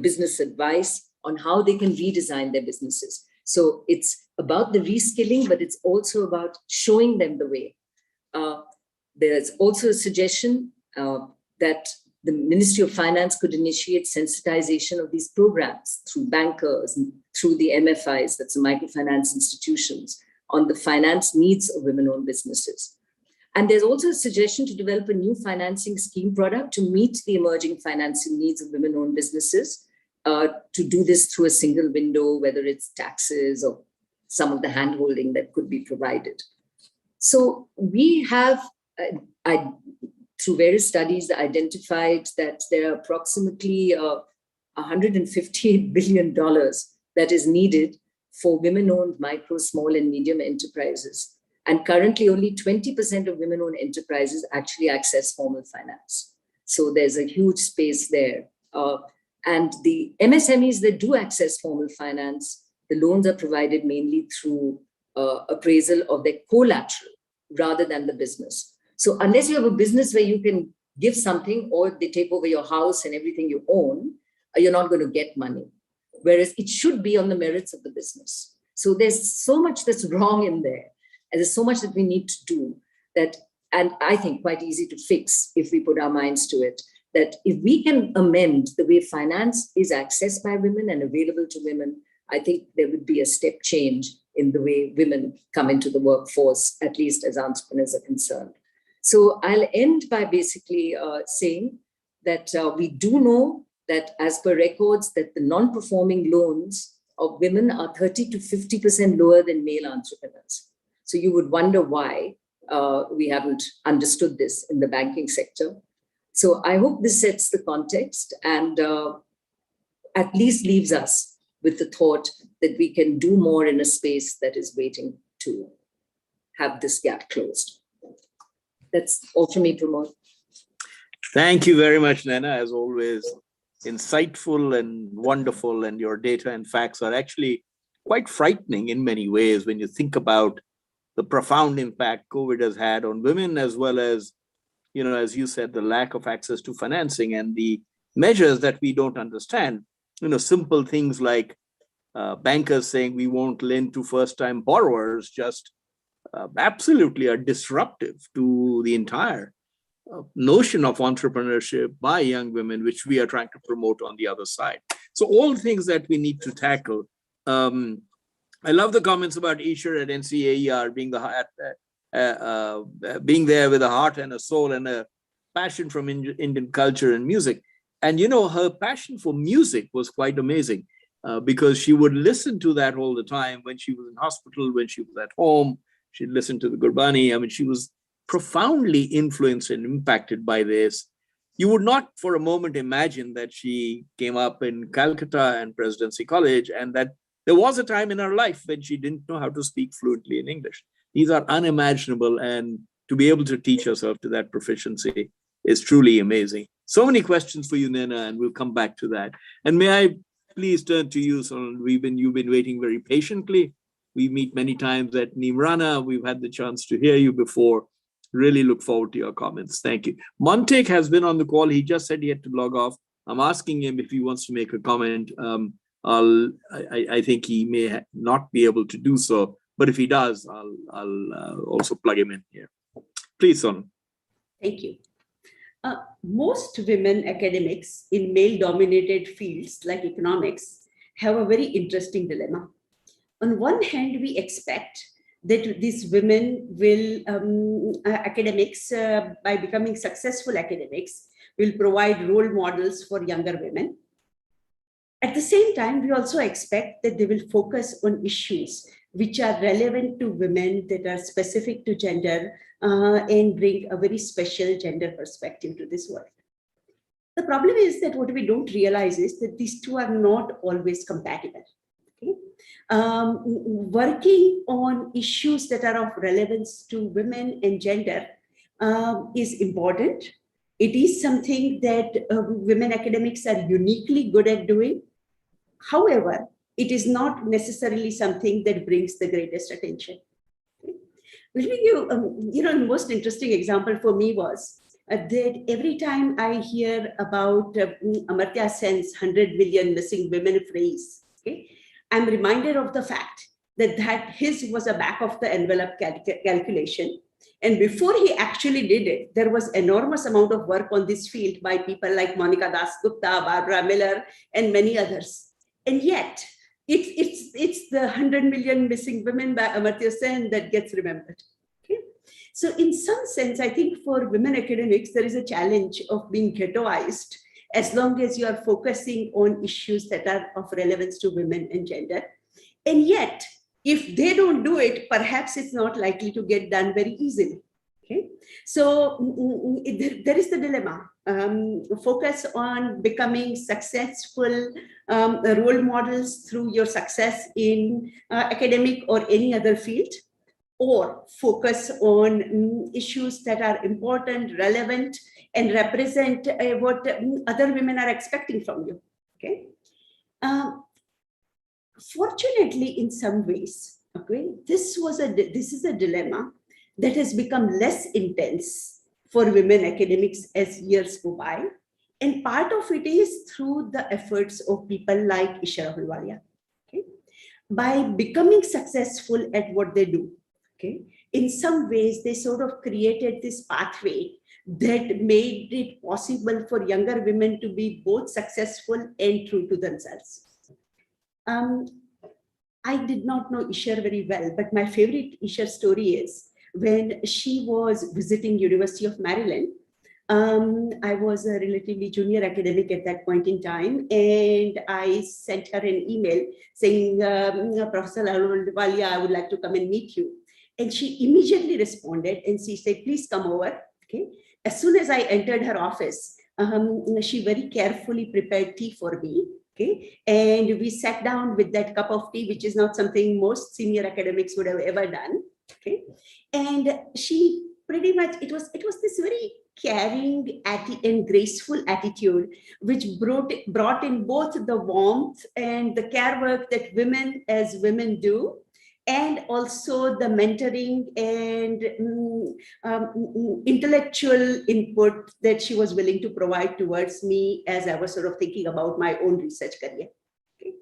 business advice on how they can redesign their businesses. So it's about the reskilling, but it's also about showing them the way. There's also a suggestion that the Ministry of Finance could initiate sensitization of these programs through bankers, and through the MFIs, that's the microfinance institutions, on the finance needs of women-owned businesses. And there's also a suggestion to develop a new financing scheme product to meet the emerging financing needs of women-owned businesses, to do this through a single window, whether it's taxes or some of the handholding that could be provided. So we have, through various studies, identified that there are approximately $158 billion that is needed for women-owned micro, small, and medium enterprises. And currently, only 20% of women-owned enterprises actually access formal finance. So there's a huge space there. And the MSMEs that do access formal finance, the loans are provided mainly through appraisal of their collateral rather than the business. So unless you have a business where you can give something or they take over your house and everything you own, you're not going to get money. Whereas it should be on the merits of the business. So there's so much that's wrong in there. And there's so much that we need to do that, and I think quite easy to fix if we put our minds to it, that if we can amend the way finance is accessed by women and available to women, I think there would be a step change in the way women come into the workforce, at least as entrepreneurs are concerned. So I'll end by basically saying that we do know that as per records that the non-performing loans of women are 30 to 50% lower than male entrepreneurs. So you would wonder why we haven't understood this in the banking sector. So I hope this sets the context and at least leaves us with the thought that we can do more in a space that is waiting to have this gap closed. That's all from me, Pramod. Thank you very much, Naina. As always, insightful and wonderful, and your data and facts are actually quite frightening in many ways when you think about the profound impact COVID has had on women, as well as, as you said, the lack of access to financing and the measures that we don't understand. Simple things like bankers saying we won't lend to first-time borrowers just absolutely are disruptive to the entire notion of entrepreneurship by young women, which we are trying to promote on the other side. So all things that we need to tackle. I love the comments about ICRIER at NCAER being there with a heart and a soul and a passion from Indian culture and music. And her passion for music was quite amazing because she would listen to that all the time when she was in hospital, when she was at home. She'd listen to the Gurbani. I mean, she was profoundly influenced and impacted by this. You would not for a moment imagine that she came up in Calcutta and Presidency College, and that there was a time in her life when she didn't know how to speak fluently in English. These are unimaginable, and to be able to teach herself to that proficiency is truly amazing. So many questions for you, Nina, and we'll come back to that. And may I please turn to you, Sonalde. You've been waiting very patiently. We meet many times at Nimrana. We've had the chance to hear you before. Really look forward to your comments. Thank you. Montek has been on the call. He just said he had to log off. I'm asking him if he wants to make a comment. I think he may not be able to do so, but if he does, I'll also plug him in here. Please, Son. Thank you. Most women academics in male-dominated fields like economics have a very interesting dilemma. On one hand, we expect that these women will, academics, by becoming successful academics, will provide role models for younger women. At the same time, we also expect that they will focus on issues which are relevant to women, that are specific to gender, and bring a very special gender perspective to this world. The problem is that what we don't realize is that these two are not always compatible. Okay? Working on issues that are of relevance to women and gender is important. It is something that women academics are uniquely good at doing. However, it is not necessarily something that brings the greatest attention. Let me give the most interesting example for me was that every time I hear about Amartya Sen's 100 million missing women phrase, okay, I'm reminded of the fact that his was a back of the envelope calculation. And before he actually did it, there was enormous amount of work on this field by people like Monica Das-Gupta, Barbara Miller, and many others. And yet, it's the 100 million missing women by Amartya Sen that gets remembered. Okay? So in some sense, I think for women academics, there is a challenge of being ghettoized as long as you are focusing on issues that are of relevance to women and gender. And yet, if they don't do it, perhaps it's not likely to get done very easily. Okay? So there is the dilemma. Focus on becoming successful role models through your success in academic or any other field, or focus on issues that are important, relevant, and represent what other women are expecting from you. Okay. Fortunately, in some ways, okay, this is a dilemma that has become less intense for women academics as years go by. And part of it is through the efforts of people like Judge Ahluwalia. Okay? By becoming successful at what they do, okay, in some ways, they sort of created this pathway that made it possible for younger women to be both successful and true to themselves. I did not know Isher very well, but my favorite Isher story is when she was visiting University of Maryland. I was a relatively junior academic at that point in time, and I sent her an email saying, Professor Ahluwalia, I would like to come and meet you. And she immediately responded and she said, please come over. Okay. As soon as I entered her office, she very carefully prepared tea for me. Okay. And we sat down with that cup of tea, which is not something most senior academics would have ever done. Okay. And she pretty much, it was this very caring and graceful attitude, which brought in both the warmth and the care work that women as women do, and also the mentoring and intellectual input that she was willing to provide towards me as I was sort of thinking about my own research career. Okay.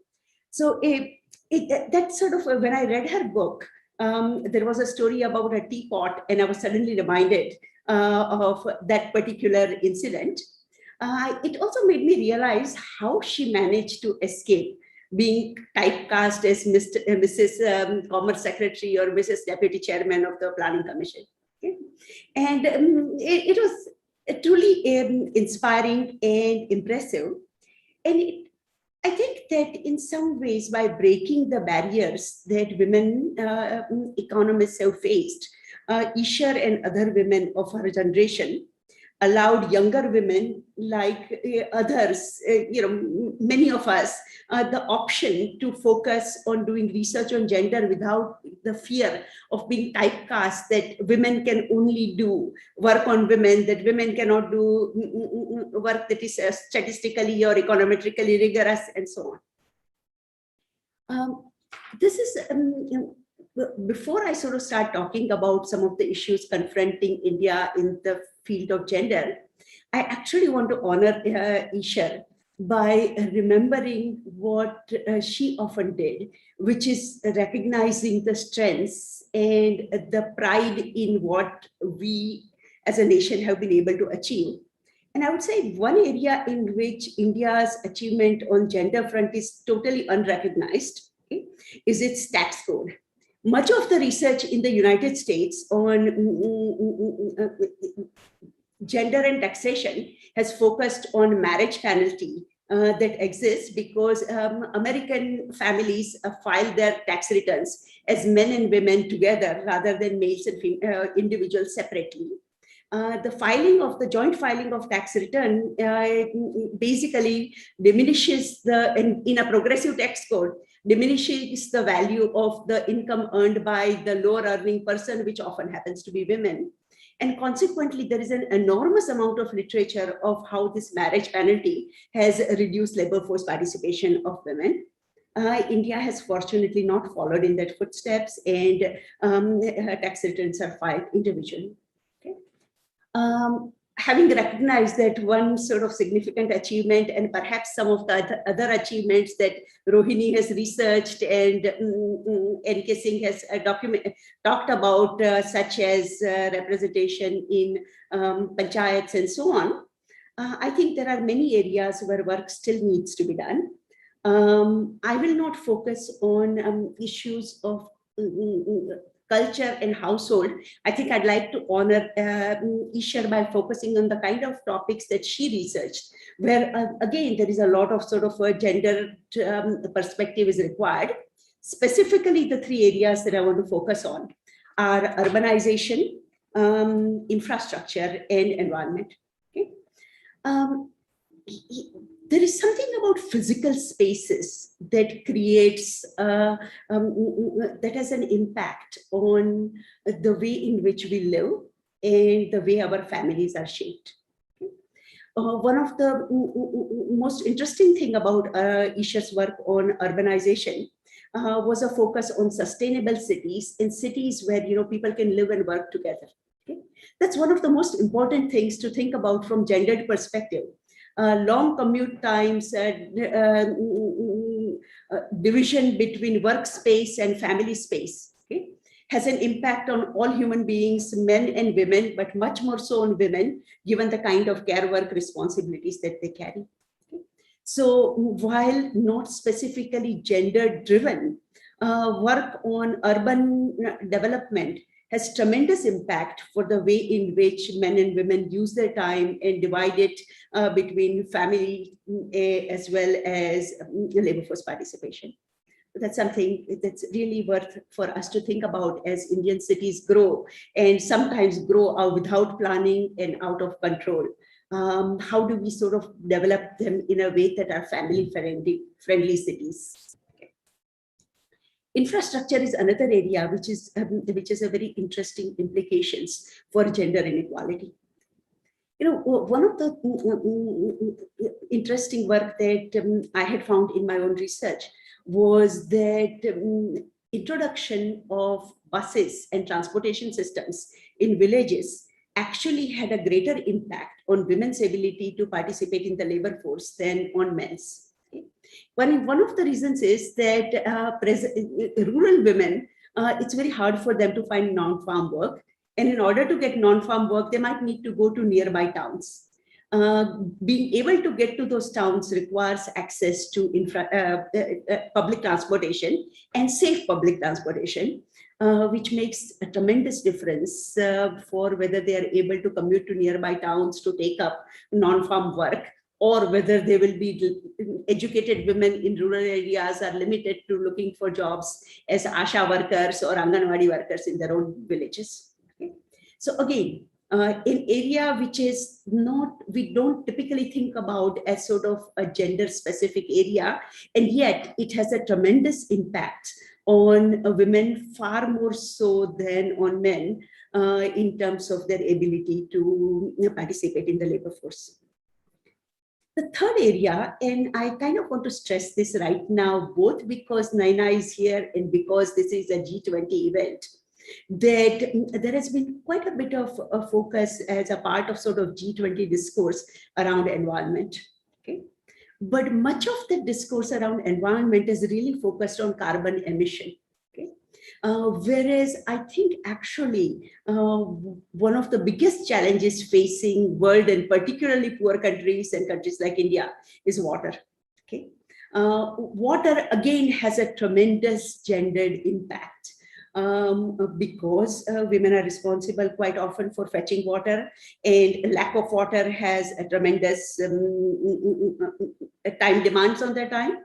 So that sort of, when I read her book, there was a story about a teapot, and I was suddenly reminded of that particular incident. It also made me realize how she managed to escape being typecast as Mrs. Commerce Secretary or Mrs. Deputy Chairman of the Planning Commission. Okay? And it was truly inspiring and impressive. And I think that in some ways, by breaking the barriers that women economists have faced Isher and other women of her generation allowed younger women like others, many of us, the option to focus on doing research on gender without the fear of being typecast, that women can only do work on women, that women cannot do work that is statistically or econometrically rigorous, and so on. This is, before I sort of start talking about some of the issues confronting India in the field of gender, I actually want to honor Isher by remembering what she often did, which is recognizing the strengths and the pride in what we as a nation have been able to achieve. And I would say one area in which India's achievement on gender front is totally unrecognized, okay, is its tax code. Much of the research in the United States on gender and taxation has focused on marriage penalty that exists because American families file their tax returns as men and women together rather than males and individuals separately. The joint filing of tax return basically diminishes in a progressive tax code, diminishes the value of the income earned by the lower earning person, which often happens to be women. And consequently, there is an enormous amount of literature of how this marriage penalty has reduced labor force participation of women. India has fortunately not followed in that footsteps, and tax returns are filed individually. Okay. Having recognized that one sort of significant achievement, and perhaps some of the other achievements that Rohini has researched and N.K. Singh has talked about, such as representation in panchayats and so on, I think there are many areas where work still needs to be done. I will not focus on issues of culture and household. I think I'd like to honor Isher by focusing on the kind of topics that she researched, where again, there is a lot of sort of a gender perspective is required. Specifically, the three areas that I want to focus on are urbanization, infrastructure, and environment. Okay. There is something about physical spaces that creates, that has an impact on the way in which we live and the way our families are shaped. One of the most interesting thing about Isher's work on urbanization was a focus on sustainable cities, in cities where people can live and work together. Okay? That's one of the most important things to think about from gendered perspective. Long commute times, division between workspace and family space, okay, has an impact on all human beings, men and women, but much more so on women, given the kind of care work responsibilities that they carry. Okay. So while not specifically gender driven, work on urban development has tremendous impact for the way in which men and women use their time and divide it between family as well as labor force participation. That's something that's really worth for us to think about as Indian cities grow, and sometimes grow out without planning and out of control. How do we sort of develop them in a way that are family friendly cities? Infrastructure is another area which is a very interesting implications for gender inequality. One of the interesting work that I had found in my own research was that introduction of buses and transportation systems in villages actually had a greater impact on women's ability to participate in the labor force than on men's. One of the reasons is that rural women, it's very hard for them to find non-farm work. And in order to get non-farm work, they might need to go to nearby towns. Being able to get to those towns requires access to public transportation and safe public transportation, which makes a tremendous difference for whether they are able to commute to nearby towns to take up non-farm work, or whether they will be educated women in rural areas are limited to looking for jobs as ASHA workers or Anganwadi workers in their own villages. So again, an area which is not, we don't typically think about as sort of a gender specific area, and yet it has a tremendous impact on women far more so than on men in terms of their ability to participate in the labor force. The third area, and I kind of want to stress this right now, both because Naina is here and because this is a G20 event, that there has been quite a bit of a focus as a part of sort of G20 discourse around environment. Okay, but much of the discourse around environment is really focused on carbon emission. Okay, whereas I think actually one of the biggest challenges facing world and particularly poor countries and countries like India is water. Okay, water again has a tremendous gendered impact. Because women are responsible quite often for fetching water, and lack of water has a tremendous time demands on their time.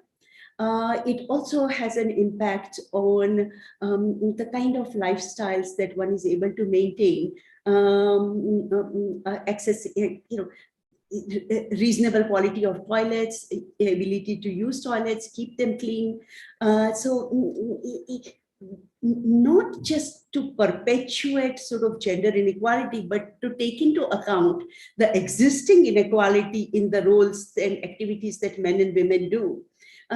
It also has an impact on the kind of lifestyles that one is able to maintain, access, reasonable quality of toilets, ability to use toilets, keep them clean. Not just to perpetuate sort of gender inequality, but to take into account the existing inequality in the roles and activities that men and women do.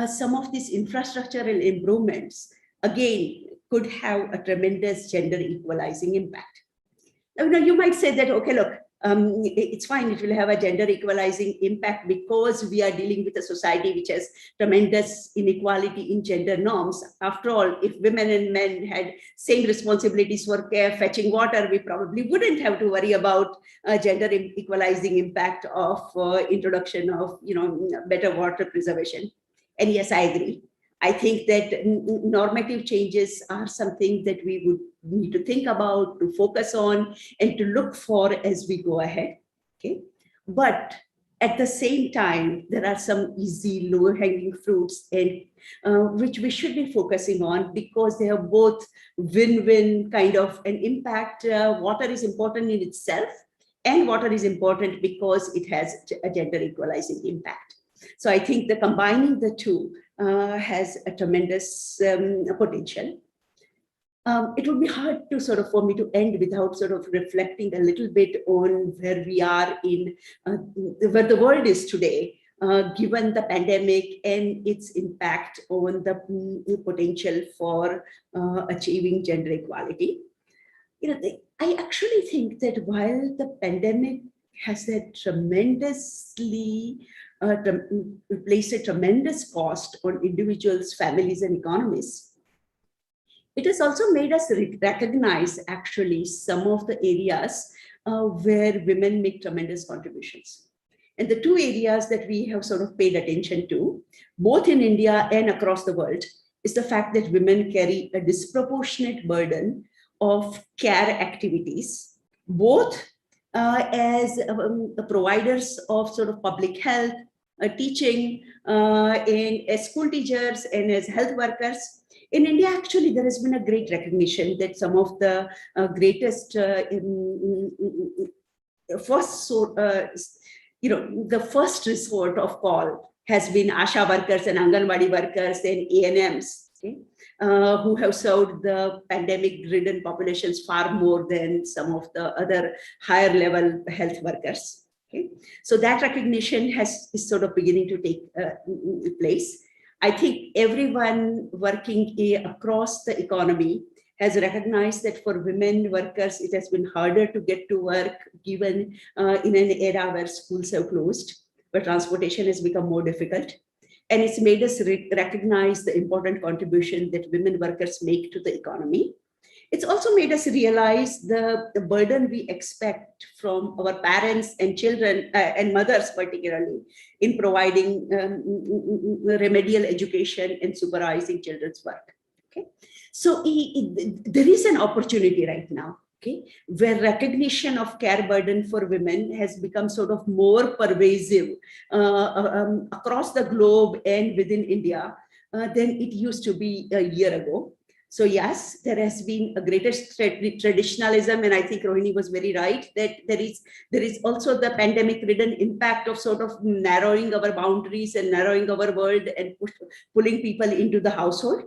Some of these infrastructural improvements, again, could have a tremendous gender equalizing impact. Now, you might say that, okay, look, it's fine, it will have a gender equalizing impact because we are dealing with a society which has tremendous inequality in gender norms. After all, if women and men had same responsibilities for care, fetching water, we probably wouldn't have to worry about gender equalizing impact of introduction of better water preservation. And yes, I agree. I think that normative changes are something that we would need to think about, to focus on, and to look for as we go ahead. Okay, but at the same time, there are some easy, low-hanging fruits, and which we should be focusing on because they have both win-win kind of an impact. Water is important in itself, and water is important because it has a gender equalizing impact. So I think that combining the two has a tremendous potential. It would be hard to sort of for me to end without sort of reflecting a little bit on where we are in where the world is today, given the pandemic and its impact on the potential for achieving gender equality. I actually think that while the pandemic has had tremendously placed a tremendous cost on individuals, families, and economies, it has also made us recognize actually some of the areas where women make tremendous contributions. And the two areas that we have sort of paid attention to, both in India and across the world, is the fact that women carry a disproportionate burden of care activities, both as providers of sort of public health, teaching, and as school teachers and as health workers. In India, actually, there has been a great recognition that some of the greatest the first resort of call has been ASHA workers and Anganwadi workers and ANMs, okay, who have served the pandemic-ridden populations far more than some of the other higher level health workers. Okay, so that recognition is sort of beginning to take place. I think everyone working across the economy has recognized that for women workers, it has been harder to get to work given in an era where schools have closed, where transportation has become more difficult. And it's made us recognize the important contribution that women workers make to the economy. It's also made us realize the burden we expect from our parents and children and mothers particularly in providing remedial education and supervising children's work. Okay, so there is an opportunity right now, okay, where recognition of care burden for women has become sort of more pervasive across the globe and within India than it used to be a year ago. So yes, there has been a greater traditionalism, and I think Rohini was very right that there is also the pandemic-ridden impact of sort of narrowing our boundaries and narrowing our world and pulling people into the household.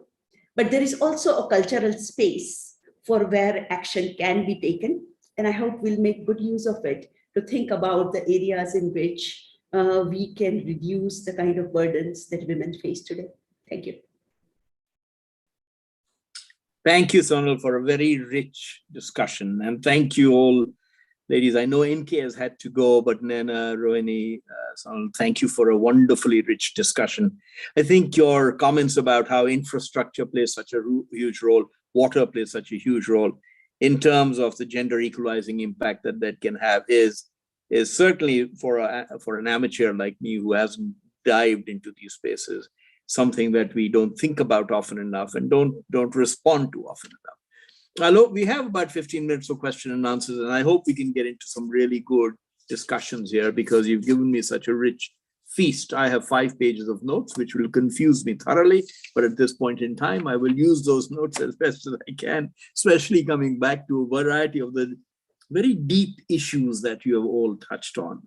But there is also a cultural space for where action can be taken, and I hope we'll make good use of it to think about the areas in which we can reduce the kind of burdens that women face today. Thank you. Thank you, Sonal, for a very rich discussion. And thank you all, ladies. I know NK has had to go, but Nana, Rohini, Sonal, thank you for a wonderfully rich discussion. I think your comments about how infrastructure plays such a huge role, water plays such a huge role in terms of the gender equalizing impact that can have is certainly for an amateur like me who hasn't dived into these spaces, something that we don't think about often enough and don't respond to often enough. We have about 15 minutes for question and answers, and I hope we can get into some really good discussions here because you've given me such a rich feast. I have 5 pages of notes, which will confuse me thoroughly, but at this point in time, I will use those notes as best as I can, especially coming back to a variety of the very deep issues that you have all touched on.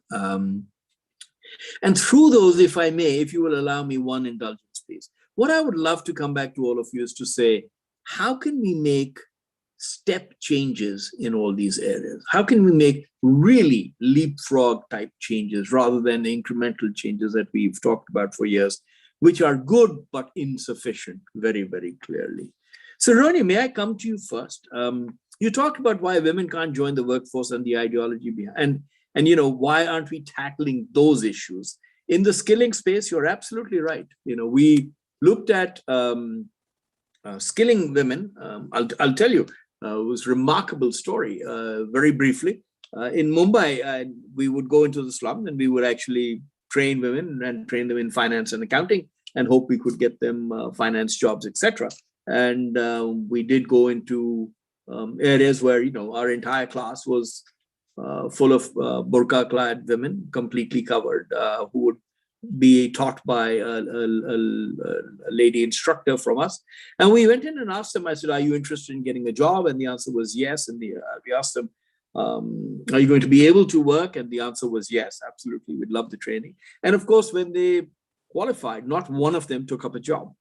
And through those, if I may, if you will allow me one indulgence, please. What I would love to come back to all of you is to say, how can we make step changes in all these areas? How can we make really leapfrog type changes rather than the incremental changes that we've talked about for years, which are good but insufficient, very, very clearly. So Rohini, may I come to you first? You talked about why women can't join the workforce and the ideology behind, and why aren't we tackling those issues? In the skilling space, you're absolutely right. We looked at skilling women. I'll tell you, it was a remarkable story, very briefly. In Mumbai, we would go into the slum and we would actually train women and train them in finance and accounting and hope we could get them finance jobs, etc. And we did go into areas where, our entire class was full of burqa-clad women, completely covered, who would be taught by a lady instructor from us. And we went in and asked them, I said, are you interested in getting a job? And the answer was yes. And we asked them, are you going to be able to work? And the answer was yes, absolutely. We'd love the training. And of course, when they qualified, not one of them took up a job.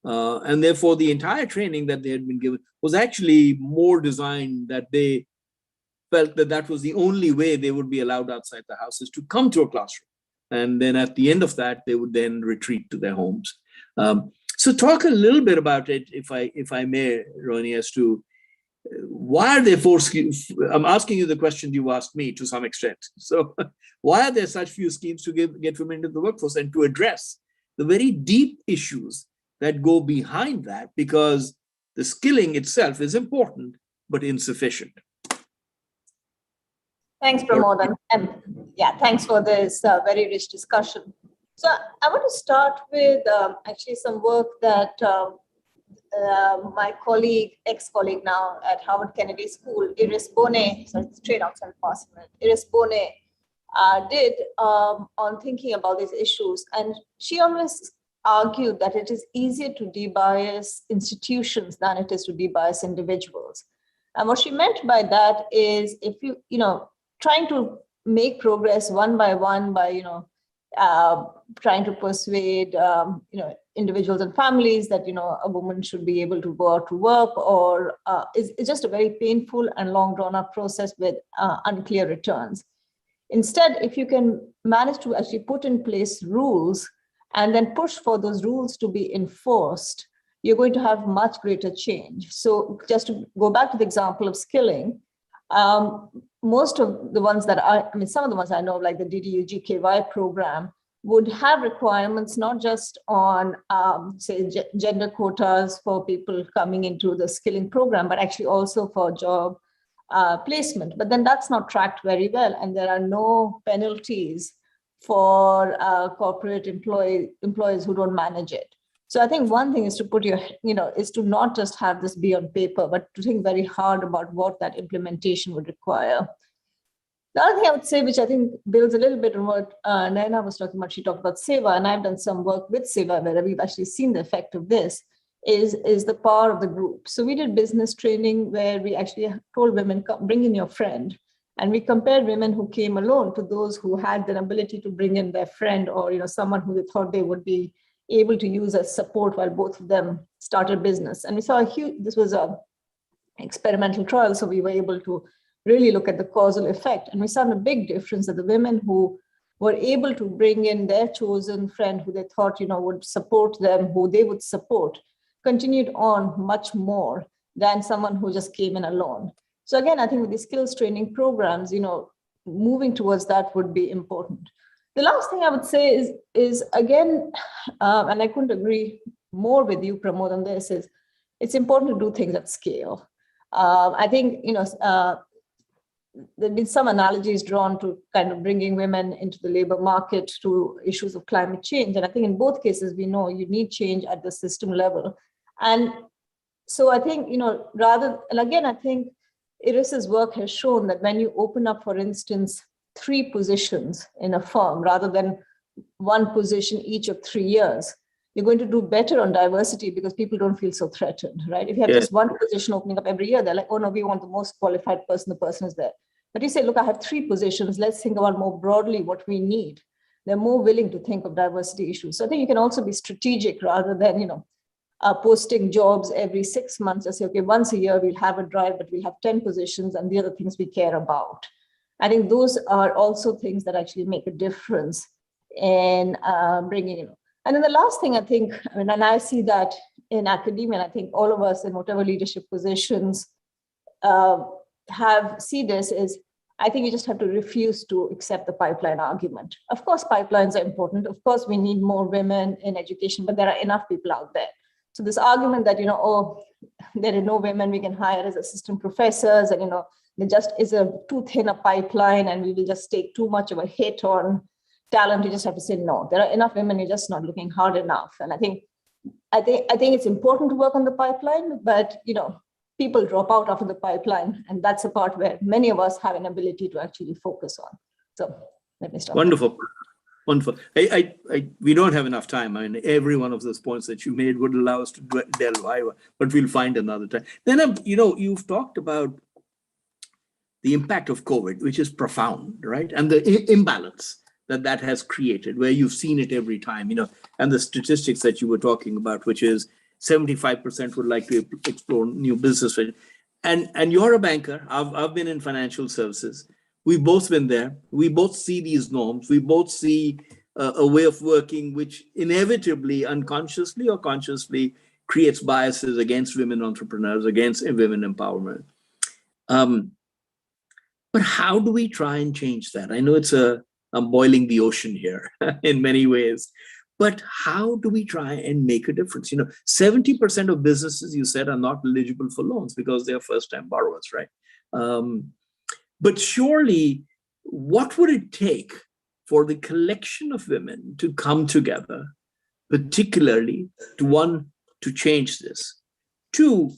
And therefore, the entire training that they had been given was actually more designed that they felt that was the only way they would be allowed outside the houses to come to a classroom. And then at the end of that, they would then retreat to their homes. So talk a little bit about it, if I may, Rohini, as to why are they forced? I'm asking you the question you asked me to some extent. So why are there such few schemes to get women into the workforce and to address the very deep issues that go behind that? Because the skilling itself is important, but insufficient. Thanks, Pramod. And yeah, thanks for this very rich discussion. So I want to start with actually some work that my colleague, ex-colleague now at Harvard Kennedy School, Iris Bohnet, sorry, straight outside Parliament, Iris Bohnet did on thinking about these issues. And she always argued that it is easier to debias institutions than it is to debias individuals. And what she meant by that is if trying to make progress one by one by, trying to persuade, individuals and families that, a woman should be able to go out to work or it's just a very painful and long drawn out process with unclear returns. Instead, if you can manage to actually put in place rules and then push for those rules to be enforced, you're going to have much greater change. So just to go back to the example of skilling, most of the ones that some of the ones I know, like the DDU-GKY program, would have requirements not just on, say, gender quotas for people coming into the skilling program, but actually also for job placement. But then that's not tracked very well, and there are no penalties for corporate employees who don't manage it. So I think one thing is to put is to not just have this be on paper, but to think very hard about what that implementation would require. The other thing I would say, which I think builds a little bit on what Naina was talking about, she talked about SEVA, and I've done some work with SEVA where we've actually seen the effect of this, is the power of the group. So we did business training where we actually told women, come, bring in your friend. And we compared women who came alone to those who had the ability to bring in their friend or someone who they thought they would be able to use as support while both of them started business. And we saw this was a experimental trial, so we were able to really look at the causal effect. And we saw a big difference that the women who were able to bring in their chosen friend who they thought would support them, who they would support, continued on much more than someone who just came in alone. So again, I think with the skills training programs, moving towards that would be important. The last thing I would say is again, and I couldn't agree more with you, Pramod, on this, is it's important to do things at scale. I think, there have been some analogies drawn to kind of bringing women into the labor market to issues of climate change. And I think in both cases, we know you need change at the system level. And so I think, and again, I think IRIS's work has shown that when you open up, for instance, 3 positions in a firm rather than 1 position each of 3 years, you're going to do better on diversity because people don't feel so threatened, right? If you have just 1 position opening up every year, they're like, oh no, we want the most qualified person, the person is there. But you say, look, I have 3 positions, let's think about more broadly what we need. They're more willing to think of diversity issues. So I think you can also be strategic rather than, posting jobs every 6 months and say, okay, once a year we'll have a drive, but we'll have 10 positions and the other things we care about. I think those are also things that actually make a difference in bringing in. And then the last thing I think, and I see that in academia, and I think all of us in whatever leadership positions see this, is I think you just have to refuse to accept the pipeline argument. Of course, pipelines are important. Of course, we need more women in education, but there are enough people out there. So this argument that, oh, there are no women we can hire as assistant professors, and, there just is too thin a pipeline and we will just take too much of a hit on talent. You just have to say, no, there are enough women, you're just not looking hard enough. And I think it's important to work on the pipeline, but, people drop out of the pipeline, and that's a part where many of us have an ability to actually focus on. So let me stop. Wonderful. Wonderful. We don't have enough time. I mean, every one of those points that you made would allow us to delve higher, but we'll find another time. Then, you've talked about the impact of COVID, which is profound, right? And the imbalance that has created, where you've seen it every time, and the statistics that you were talking about, which is 75% would like to explore new business. And you're a banker. I've been in financial services. We've both been there. We both see these norms. We both see a way of working which inevitably, unconsciously or consciously, creates biases against women entrepreneurs, against women empowerment. But how do we try and change that? I know I'm boiling the ocean here in many ways. But how do we try and make a difference? 70% of businesses, you said, are not eligible for loans because they're first-time borrowers, right? But surely, what would it take for the collection of women to come together, particularly to change this? 2,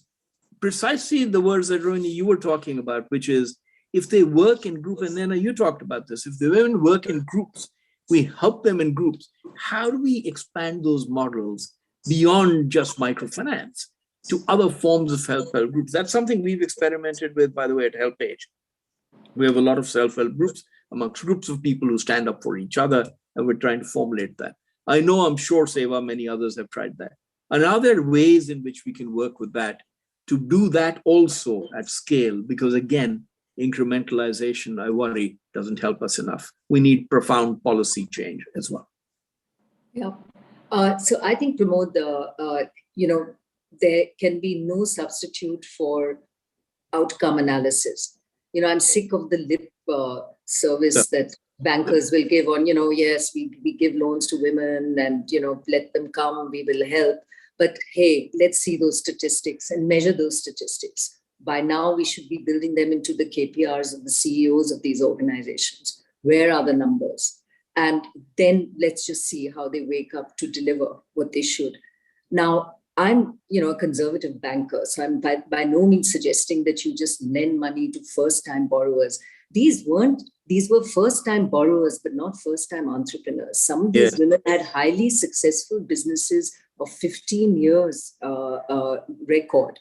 precisely the words that Rohini, you were talking about, which is if they work in groups, and then you talked about this, if the women work in groups, we help them in groups. How do we expand those models beyond just microfinance to other forms of self-help groups? That's something we've experimented with, by the way, at HelpAge. We have a lot of self-help groups amongst groups of people who stand up for each other, and we're trying to formulate that. I'm sure, Seva, many others have tried that. And are there ways in which we can work with that to do that also at scale? Because again, incrementalization, I worry, doesn't help us enough. We need profound policy change as well. Yeah. So I think, Pramod, there can be no substitute for outcome analysis. I'm sick of the lip service that bankers will give on, yes, we give loans to women and, let them come, we will help. But hey, let's see those statistics and measure those statistics. By now, we should be building them into the KPIs of the CEOs of these organizations. Where are the numbers? And then let's just see how they wake up to deliver what they should. Now, I'm, a conservative banker, so I'm by no means suggesting that you just lend money to first-time borrowers. These were first-time borrowers, but not first-time entrepreneurs. Some of these women had highly successful businesses of 15 years record.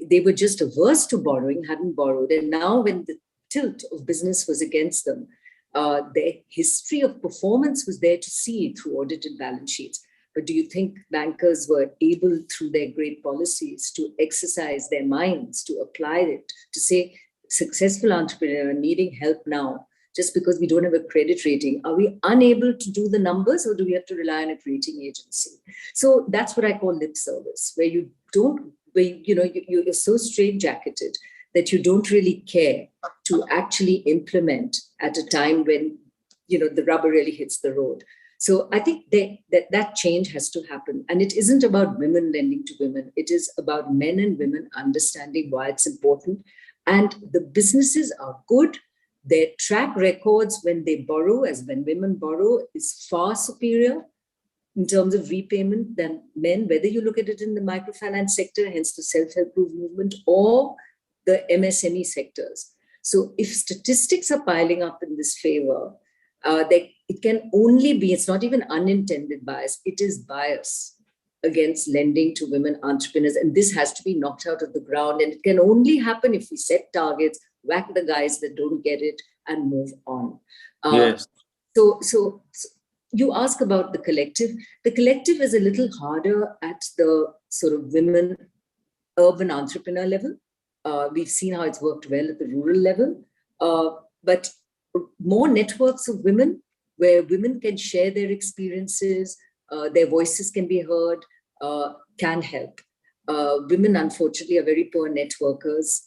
They were just averse to borrowing, hadn't borrowed. And now when the tilt of business was against them, their history of performance was there to see through audited balance sheets. But do you think bankers were able, through their great policies, to exercise their minds, to apply it, to say, successful entrepreneur needing help now, just because we don't have a credit rating? Are we unable to do the numbers, or do we have to rely on a rating agency? So that's what I call lip service, where you don't, where you're so straitjacketed that you don't really care to actually implement at a time when the rubber really hits the road. So I think that change has to happen. And it isn't about women lending to women. It is about men and women understanding why it's important. And the businesses are good. Their track records when they borrow, as when women borrow, is far superior in terms of repayment than men, whether you look at it in the microfinance sector, hence the self-help movement, or the MSME sectors. So if statistics are piling up in this favor, it can only be, it's not even unintended bias, it is bias against lending to women entrepreneurs. And this has to be knocked out of the ground. And it can only happen if we set targets, whack the guys that don't get it, and move on. Yes. So you ask about the collective. The collective is a little harder at the sort of women urban entrepreneur level. We've seen how it's worked well at the rural level, but more networks of women where women can share their experiences, their voices can be heard, can help. Women, unfortunately, are very poor networkers.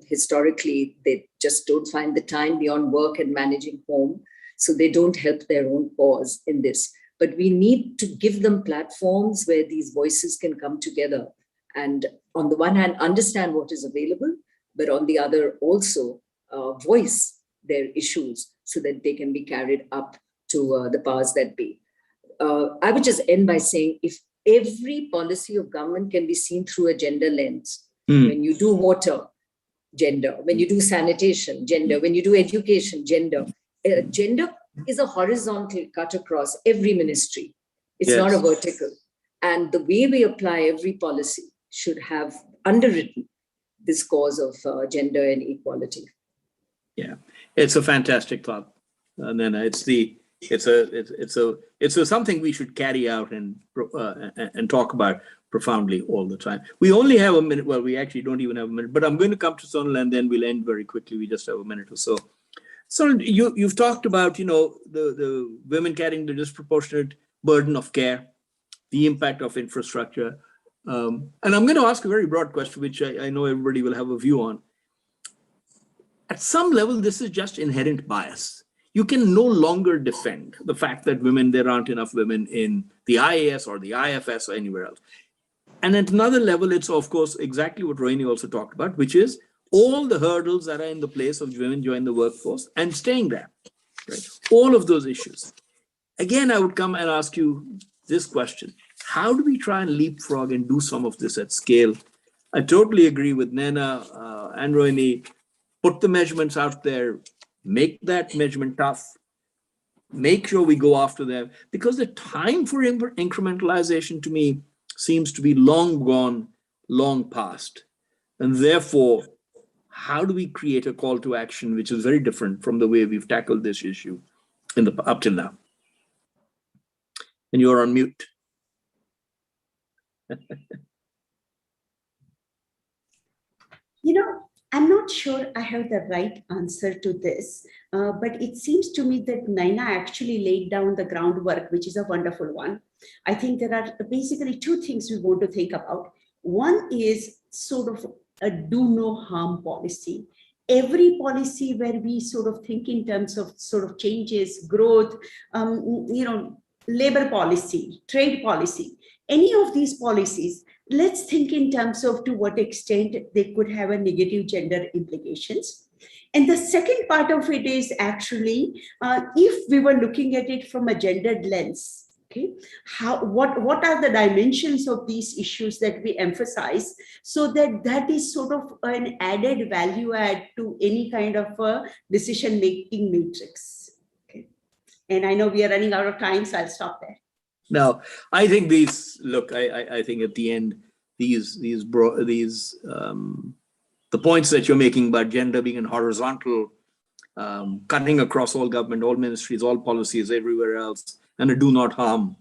Historically, they just don't find the time beyond work and managing home. So they don't help their own cause in this. But we need to give them platforms where these voices can come together. And on the one hand, understand what is available, but on the other, also voice their issues so that they can be carried up to the powers that be. I would just end by saying, if every policy of government can be seen through a gender lens, when you do water, gender, when you do sanitation, gender, when you do education, gender, gender is a horizontal cut across every ministry. It's not a vertical. And the way we apply every policy should have underwritten this cause of gender and equality. Yeah, it's a fantastic thought, Nana. It's something we should carry out and talk about profoundly all the time. We only have a minute. Well, we actually don't even have a minute. But I'm going to come to Sonal, and then we'll end very quickly. We just have a minute or so. Sonal, you've talked about the women carrying the disproportionate burden of care, the impact of infrastructure. And I'm going to ask a very broad question, which I know everybody will have a view on. At some level, this is just inherent bias. You can no longer defend the fact that there aren't enough women in the IAS or the IFS or anywhere else. And at another level, it's of course exactly what Rohini also talked about, which is all the hurdles that are in the place of women joining the workforce and staying there, right? All of those issues. Again, I would come and ask you this question. How do we try and leapfrog and do some of this at scale? I totally agree with Nana and Rohini. Put the measurements out there, make that measurement tough, make sure we go after them, because the time for incrementalization to me seems to be long gone, long past. And therefore, how do we create a call to action which is very different from the way we've tackled this issue up till now? And you're on mute. I'm not sure I have the right answer to this, but it seems to me that Naina actually laid down the groundwork, which is a wonderful one. I think there are basically two things we want to think about. One is sort of a do no harm policy. Every policy where we sort of think in terms of sort of changes, growth, labor policy, trade policy, any of these policies, let's think in terms of to what extent they could have a negative gender implications. And the second part of it is actually, if we were looking at it from a gendered lens, okay, what are the dimensions of these issues that we emphasize, so that is sort of an added value add to any kind of a decision-making matrix. Okay. And I know we are running out of time, so I'll stop there. No, I think these, look, I think at the end, the points that you're making about gender being in horizontal, cutting across all government, all ministries, all policies, everywhere else, and a do not harm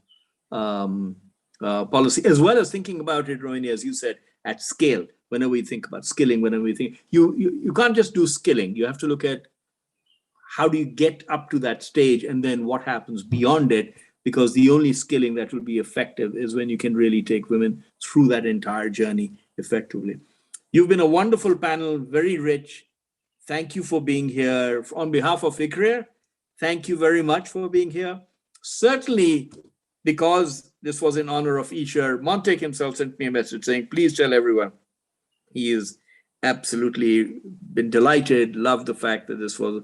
policy, as well as thinking about it, Rohini, as you said, at scale. Whenever we think about skilling, whenever we think, you can't just do skilling. You have to look at how do you get up to that stage and then what happens beyond it, because the only skilling that will be effective is when you can really take women through that entire journey effectively. You've been a wonderful panel, very rich. Thank you for being here. On behalf of ICRIER, thank you very much for being here. Certainly, because this was in honor of Isher, Montek himself sent me a message saying, please tell everyone. He has absolutely been delighted, loved the fact that this was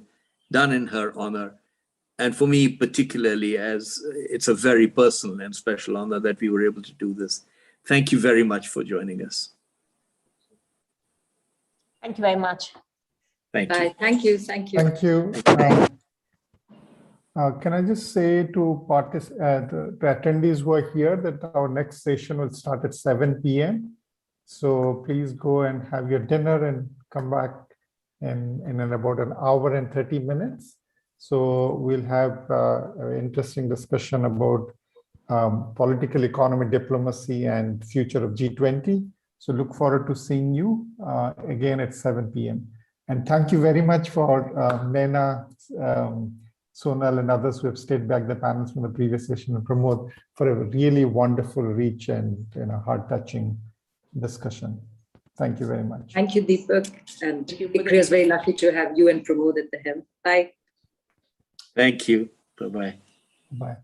done in her honor. And for me, particularly, as it's a very personal and special honor that we were able to do this. Thank you very much for joining us. Thank you very much. Thank you. Bye. Thank you. Thank you. Thank you. Can I just say to the attendees who are here that our next session will start at 7 p.m. So please go and have your dinner and come back in about an hour and 30 minutes. So we'll have an interesting discussion about political economy, diplomacy, and future of G20. So look forward to seeing you again at 7 p.m. And thank you very much for Nena, Sonal, and others who have stayed back the panels from the previous session, and Pramod for a really wonderful reach and heart-touching discussion. Thank you very much. Thank you, Deepak. And ICRIER is very lucky to have you and Pramod at the helm. Bye. Thank you. Bye-bye. Bye.